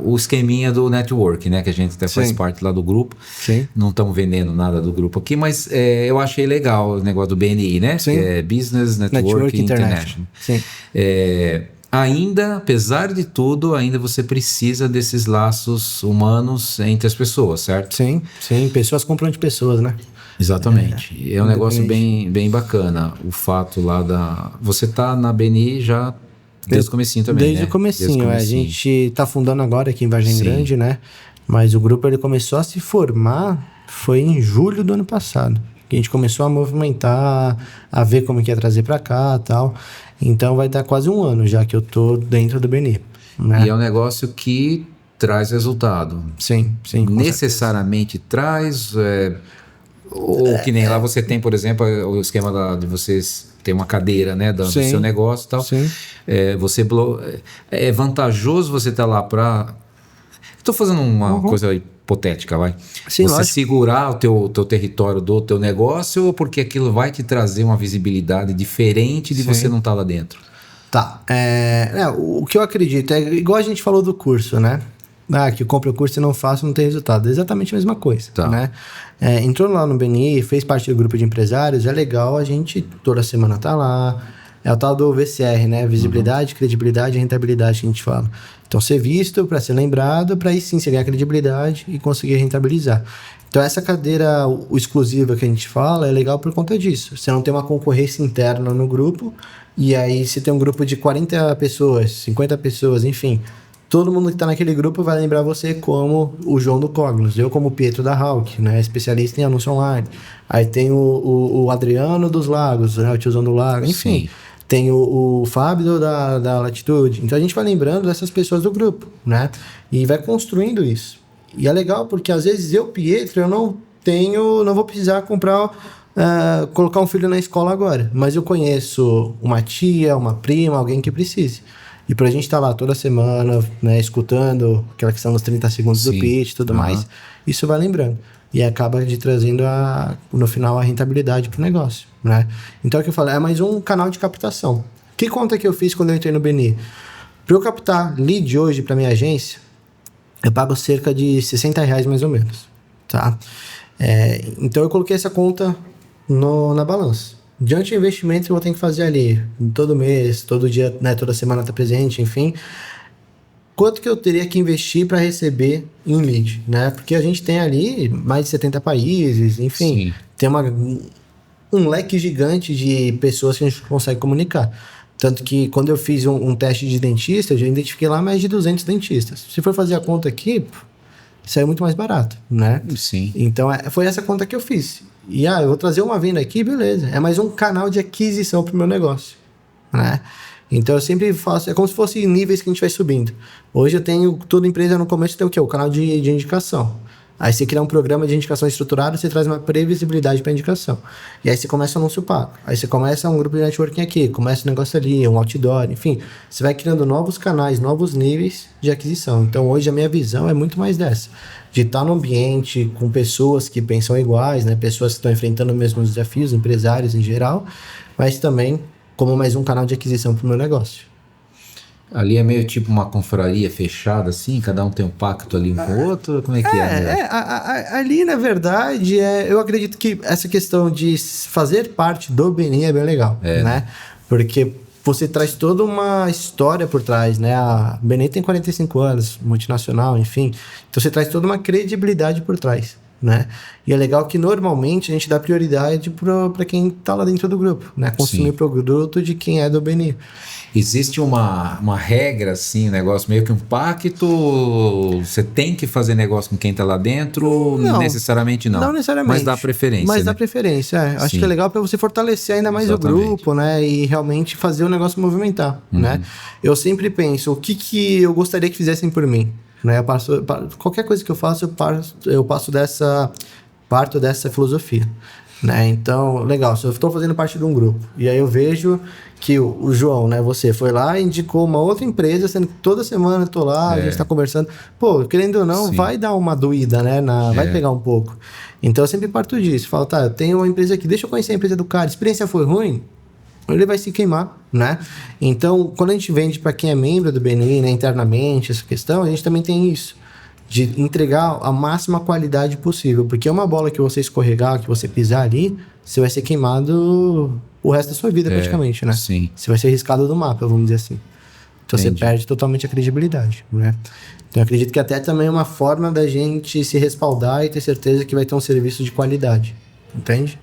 o esqueminha do network, né? Que a gente até faz parte lá do grupo. Sim. Não estamos vendendo nada do grupo aqui, mas eu achei legal o negócio do BNI, né? Sim. Que é Business Network International. Sim. Ainda, apesar de tudo, ainda você precisa desses laços humanos entre as pessoas, certo? Sim. Pessoas compram de pessoas, né? Exatamente. É um negócio bem bacana. O fato lá você tá na BNI já desde o comecinho também, Desde o comecinho. A gente tá fundando agora aqui em Vargem Grande, né? Mas o grupo ele começou a se formar foi em julho do ano passado. Que a gente começou a movimentar, a ver como que ia trazer para cá e tal. Então vai dar quase 1 ano já que eu tô dentro do BNI. Né? E é um negócio que traz resultado. Sim, sim. Necessariamente traz... ou que nem lá você tem, por exemplo, o esquema de vocês ter uma cadeira, né, do seu negócio e tal. Sim. É vantajoso você estar lá para... Estou fazendo uma coisa hipotética, vai. Sim, você lógico. segurar o teu território do teu negócio, ou porque aquilo vai te trazer uma visibilidade diferente de você não estar lá dentro? Tá. O que eu acredito é igual a gente falou do curso, né? Que eu compro o curso e não faço, não tem resultado. É exatamente a mesma coisa, né? Entrou lá no BNI, fez parte do grupo de empresários, é legal a gente toda semana tá lá. É o tal do VCR, né? Visibilidade, credibilidade e rentabilidade que a gente fala. Então, ser visto para ser lembrado, para aí sim você ganhar credibilidade e conseguir rentabilizar. Então, essa cadeira exclusiva que a gente fala é legal por conta disso. Você não tem uma concorrência interna no grupo, e aí você tem um grupo de 40 pessoas, 50 pessoas, enfim. Todo mundo que está naquele grupo vai lembrar você como o João do Cognos, eu como o Pietro da Hawk, né? Especialista em anúncio online. Aí tem o Adriano dos Lagos, né? O tiozão do Lago, enfim. Sim. Tem o Fábio da Latitude. Então a gente vai lembrando dessas pessoas do grupo, né? E vai construindo isso. E é legal porque às vezes eu, Pietro, eu não vou precisar colocar um filho na escola agora. Mas eu conheço uma tia, uma prima, alguém que precise. E pra gente estar lá toda semana, né, escutando aquela questão dos 30 segundos do pitch e tudo mais, isso vai lembrando. E acaba de trazendo, no final, a rentabilidade pro negócio, né? Então, é o que eu falo, é mais um canal de captação. Que conta que eu fiz quando eu entrei no BNI? Para eu captar lead hoje para minha agência, eu pago cerca de R$60 mais ou menos, tá? Então, eu coloquei essa conta na balança. Diante do investimento que eu vou ter que fazer ali, todo mês, todo dia, né, toda semana tá presente, enfim... Quanto que eu teria que investir para receber em lead, né? Porque a gente tem ali mais de 70 países, enfim. Sim. Tem um leque gigante de pessoas que a gente consegue comunicar. Tanto que quando eu fiz um teste de dentista, eu já identifiquei lá mais de 200 dentistas. Se for fazer a conta aqui, saiu muito mais barato, né? Sim. Então, foi essa conta que eu fiz. E, eu vou trazer uma venda aqui, beleza. É mais um canal de aquisição para o meu negócio, né? Então eu sempre faço, é como se fosse níveis que a gente vai subindo. Hoje eu tenho, toda empresa no começo tem o quê? O canal de indicação. Aí você cria um programa de indicação estruturado, você traz uma previsibilidade para indicação. E aí você começa o anúncio pago. Aí você começa um grupo de networking aqui, começa um negócio ali, um outdoor, enfim. Você vai criando novos canais, novos níveis de aquisição. Então hoje a minha visão é muito mais dessa. De estar no ambiente com pessoas que pensam iguais, né? Pessoas que estão enfrentando os mesmos desafios, empresários em geral, mas também como mais um canal de aquisição para o meu negócio. Ali é meio tipo uma confraria fechada, assim? Cada um tem um pacto ali um com o outro? Como é que é? Ali, na verdade, eu acredito que essa questão de fazer parte do BNI é bem legal, né? Porque você traz toda uma história por trás, né? A BNI tem 45 anos, multinacional, enfim. Então, você traz toda uma credibilidade por trás, né? E é legal que normalmente a gente dá prioridade para quem está lá dentro do grupo, né? Consumir o produto de quem é do BNI. Existe uma regra, assim, negócio meio que um pacto? Você tem que fazer negócio com quem está lá dentro? Não, necessariamente não. Não necessariamente. Mas dá preferência. Mas dá preferência, Acho que é legal para você fortalecer ainda mais o grupo, né? E realmente fazer o negócio movimentar, né? Eu sempre penso, o que eu gostaria que fizessem por mim? Né? Qualquer coisa que eu faço, eu parto dessa filosofia. Né? Então, legal, se eu estou fazendo parte de um grupo e aí eu vejo que o João, né, você foi lá e indicou uma outra empresa, sendo que toda semana eu tô lá, a gente está conversando, querendo ou não, vai dar uma doída, né, vai pegar um pouco. Então eu sempre parto disso, falo, eu tenho uma empresa aqui, deixa eu conhecer a empresa do cara, a experiência foi ruim, ele vai se queimar, né? Então, quando a gente vende para quem é membro do BNI, né, internamente, essa questão, a gente também tem isso, de entregar a máxima qualidade possível, porque é uma bola que você escorregar, que você pisar ali, você vai ser queimado o resto da sua vida praticamente, né? Sim. Você vai ser riscado do mapa, vamos dizer assim. Então você perde totalmente a credibilidade, né? Então eu acredito que até também é uma forma da gente se respaldar e ter certeza que vai ter um serviço de qualidade, entende?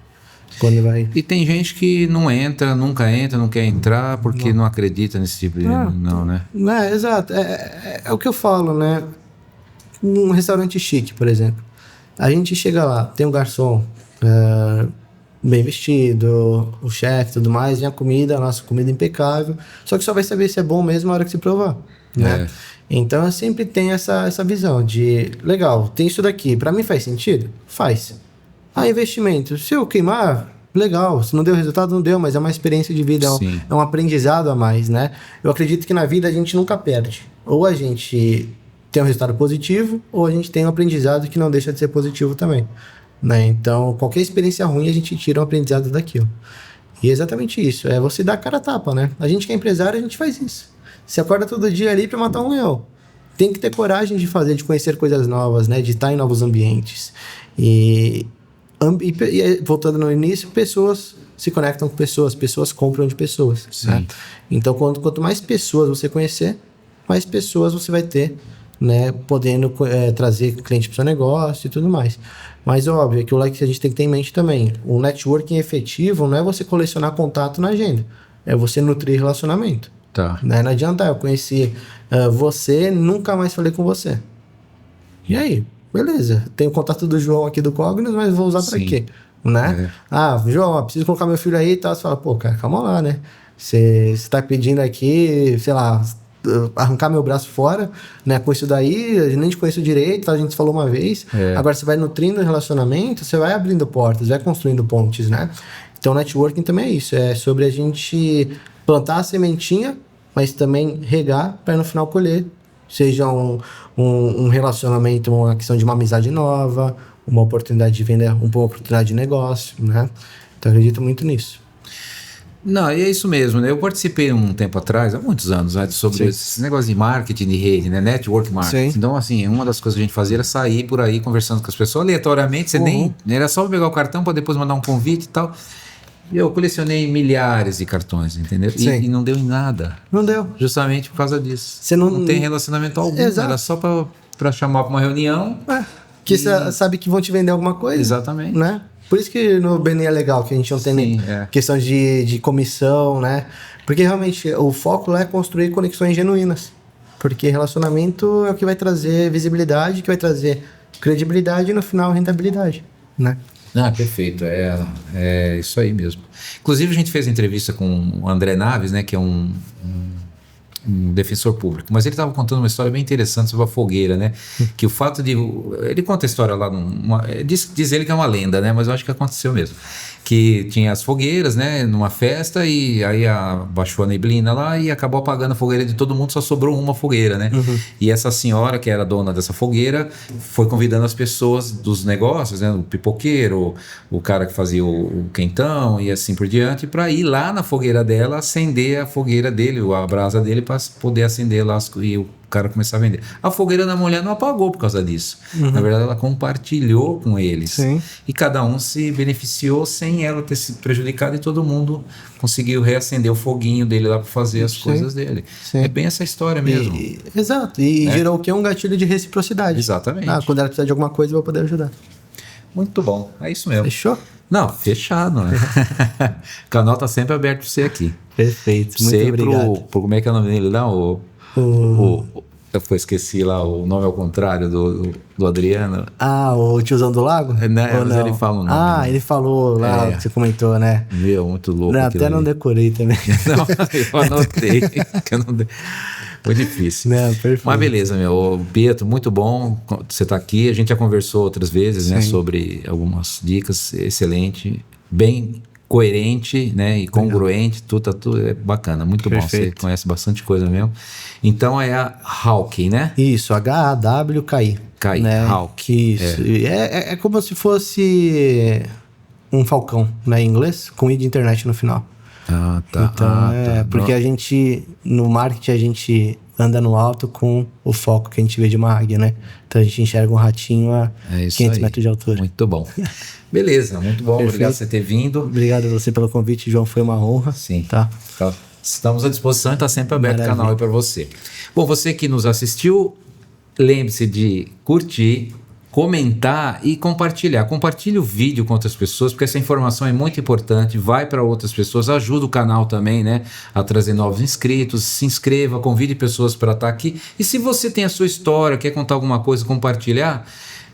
Quando vai... E tem gente que não entra, nunca entra, não quer entrar porque não acredita nesse tipo de... Não, né? Exato. É o que eu falo, né? Um restaurante chique, por exemplo. A gente chega lá, tem um garçom bem vestido, o chefe e tudo mais, e a comida, a nossa comida impecável. Só que só vai saber se é bom mesmo na hora que se provar, né? Então eu sempre tenho essa visão de, legal, tem isso daqui, pra mim faz sentido? Faz. Investimento, se eu queimar, legal, se não deu resultado, não deu, mas é uma experiência de vida, é um aprendizado a mais, né? Eu acredito que na vida a gente nunca perde. Ou a gente tem um resultado positivo, ou a gente tem um aprendizado que não deixa de ser positivo também, né? Então, qualquer experiência ruim, a gente tira um aprendizado daquilo. E é exatamente isso, é você dar a cara a tapa, né? A gente que é empresário, a gente faz isso. Você acorda todo dia ali para matar um leão. Tem que ter coragem de fazer, de conhecer coisas novas, né? De estar em novos ambientes. E voltando no início, pessoas se conectam com pessoas compram de pessoas. Né? Então, quanto mais pessoas você conhecer, mais pessoas você vai ter, né? Podendo trazer cliente para o seu negócio e tudo mais. Mas, óbvio, que a gente tem que ter em mente também. O networking efetivo não é você colecionar contato na agenda. É você nutrir relacionamento. Tá. Né? Não adianta eu conheci você, nunca mais falei com você. E aí? Beleza. Tenho o contato do João aqui do Cognos, mas vou usar pra quê? Né? João, preciso colocar meu filho aí e tal. Você fala, pô, cara, calma lá, né? Você tá pedindo aqui, sei lá, arrancar meu braço fora, né? Com isso daí, eu nem te conheço direito, a gente falou uma vez. Agora você vai nutrindo o relacionamento, você vai abrindo portas, vai construindo pontes, né? Então, networking também é isso. É sobre a gente plantar a sementinha, mas também regar para no final colher. Seja um relacionamento, uma questão de uma amizade nova, uma oportunidade de venda, uma oportunidade de negócio, né? Então, eu acredito muito nisso. Não, e é isso mesmo, né? Eu participei um tempo atrás, há muitos anos, né, sobre esse negócio de marketing de rede, né? Network marketing. Então, assim, uma das coisas que a gente fazia era sair por aí conversando com as pessoas aleatoriamente, você nem... Era só pegar o cartão para depois mandar um convite e tal. E eu colecionei milhares de cartões, entendeu? E não deu em nada. Não deu. Justamente por causa disso. Você não tem relacionamento algum. Exato. Era só para chamar para uma reunião. Que você sabe que vão te vender alguma coisa. Exatamente. Né? Por isso que no BNI é legal, que a gente não tem nem questão de comissão, né? Porque realmente o foco lá é construir conexões genuínas. Porque relacionamento é o que vai trazer visibilidade, que vai trazer credibilidade e no final rentabilidade, né? Perfeito, é isso aí mesmo. Inclusive a gente fez entrevista com o André Naves, né, que é um defensor público, mas ele estava contando uma história bem interessante sobre a fogueira, né, que o fato de... Ele conta a história lá, diz ele que é uma lenda, né, mas eu acho que aconteceu mesmo, que tinha as fogueiras, né, numa festa, e aí baixou a neblina lá e acabou apagando a fogueira de todo mundo, só sobrou uma fogueira, né? E essa senhora, que era dona dessa fogueira, foi convidando as pessoas dos negócios, né, o pipoqueiro, o cara que fazia o quentão e assim por diante, para ir lá na fogueira dela, acender a fogueira dele, a brasa dele, para poder acender lá e o cara começar a vender. A fogueira da mulher não apagou por causa disso. Na verdade, ela compartilhou com eles. E cada um se beneficiou sem ela ter se prejudicado, e todo mundo conseguiu reacender o foguinho dele lá para fazer as coisas dele. É bem essa história mesmo. Exato. E gerou o que? Um gatilho de reciprocidade. Exatamente. Quando ela precisar de alguma coisa, eu vou poder ajudar. Muito bom. É isso mesmo. Fechou? Não, fechado, né? O canal tá sempre aberto para você aqui. Perfeito. Muito obrigado. Como é que é o nome dele lá? Eu esqueci lá o nome ao contrário do Adriano. O tiozão do lago? Mas ele fala o nome. Ele falou lá, que você comentou, né? Muito louco. Até não decorei também. Não, eu anotei. Foi difícil. Perfeito. Mas beleza, Pietro, muito bom você estar aqui. A gente já conversou outras vezes, né, sobre algumas dicas. Excelente. Bem coerente, né, e congruente, tudo é bacana, muito Perfeito. Bom, você conhece bastante coisa mesmo. Então é a Hawkeye, né? Isso, HAWKI. Né? Hawkeye. Isso, é como se fosse um falcão, né, em inglês, com I de internet no final. Tá. Então porque a gente, no marketing, a gente anda no alto com o foco que a gente vê de uma águia, né? Então a gente enxerga um ratinho a 500 metros de altura. Muito bom. Beleza, muito bom. Perfeito. Obrigado por você ter vindo. Obrigado a você pelo convite, João. Foi uma honra. Sim. Tá. Estamos à disposição e está sempre aberto o canal aí para você. Bom, você que nos assistiu, lembre-se de curtir, comentar e compartilhar. Compartilhe o vídeo com outras pessoas, porque essa informação é muito importante, vai para outras pessoas, ajuda o canal também, né, a trazer novos inscritos. Se inscreva, convide pessoas para estar aqui. E se você tem a sua história, quer contar alguma coisa, compartilhar,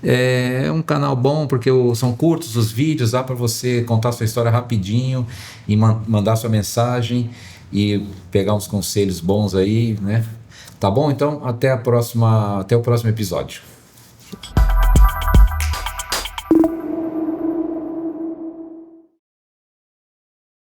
É um canal bom porque são curtos os vídeos, dá para você contar sua história rapidinho e mandar sua mensagem e pegar uns conselhos bons aí, né? Tá bom? Então, até o próximo episódio.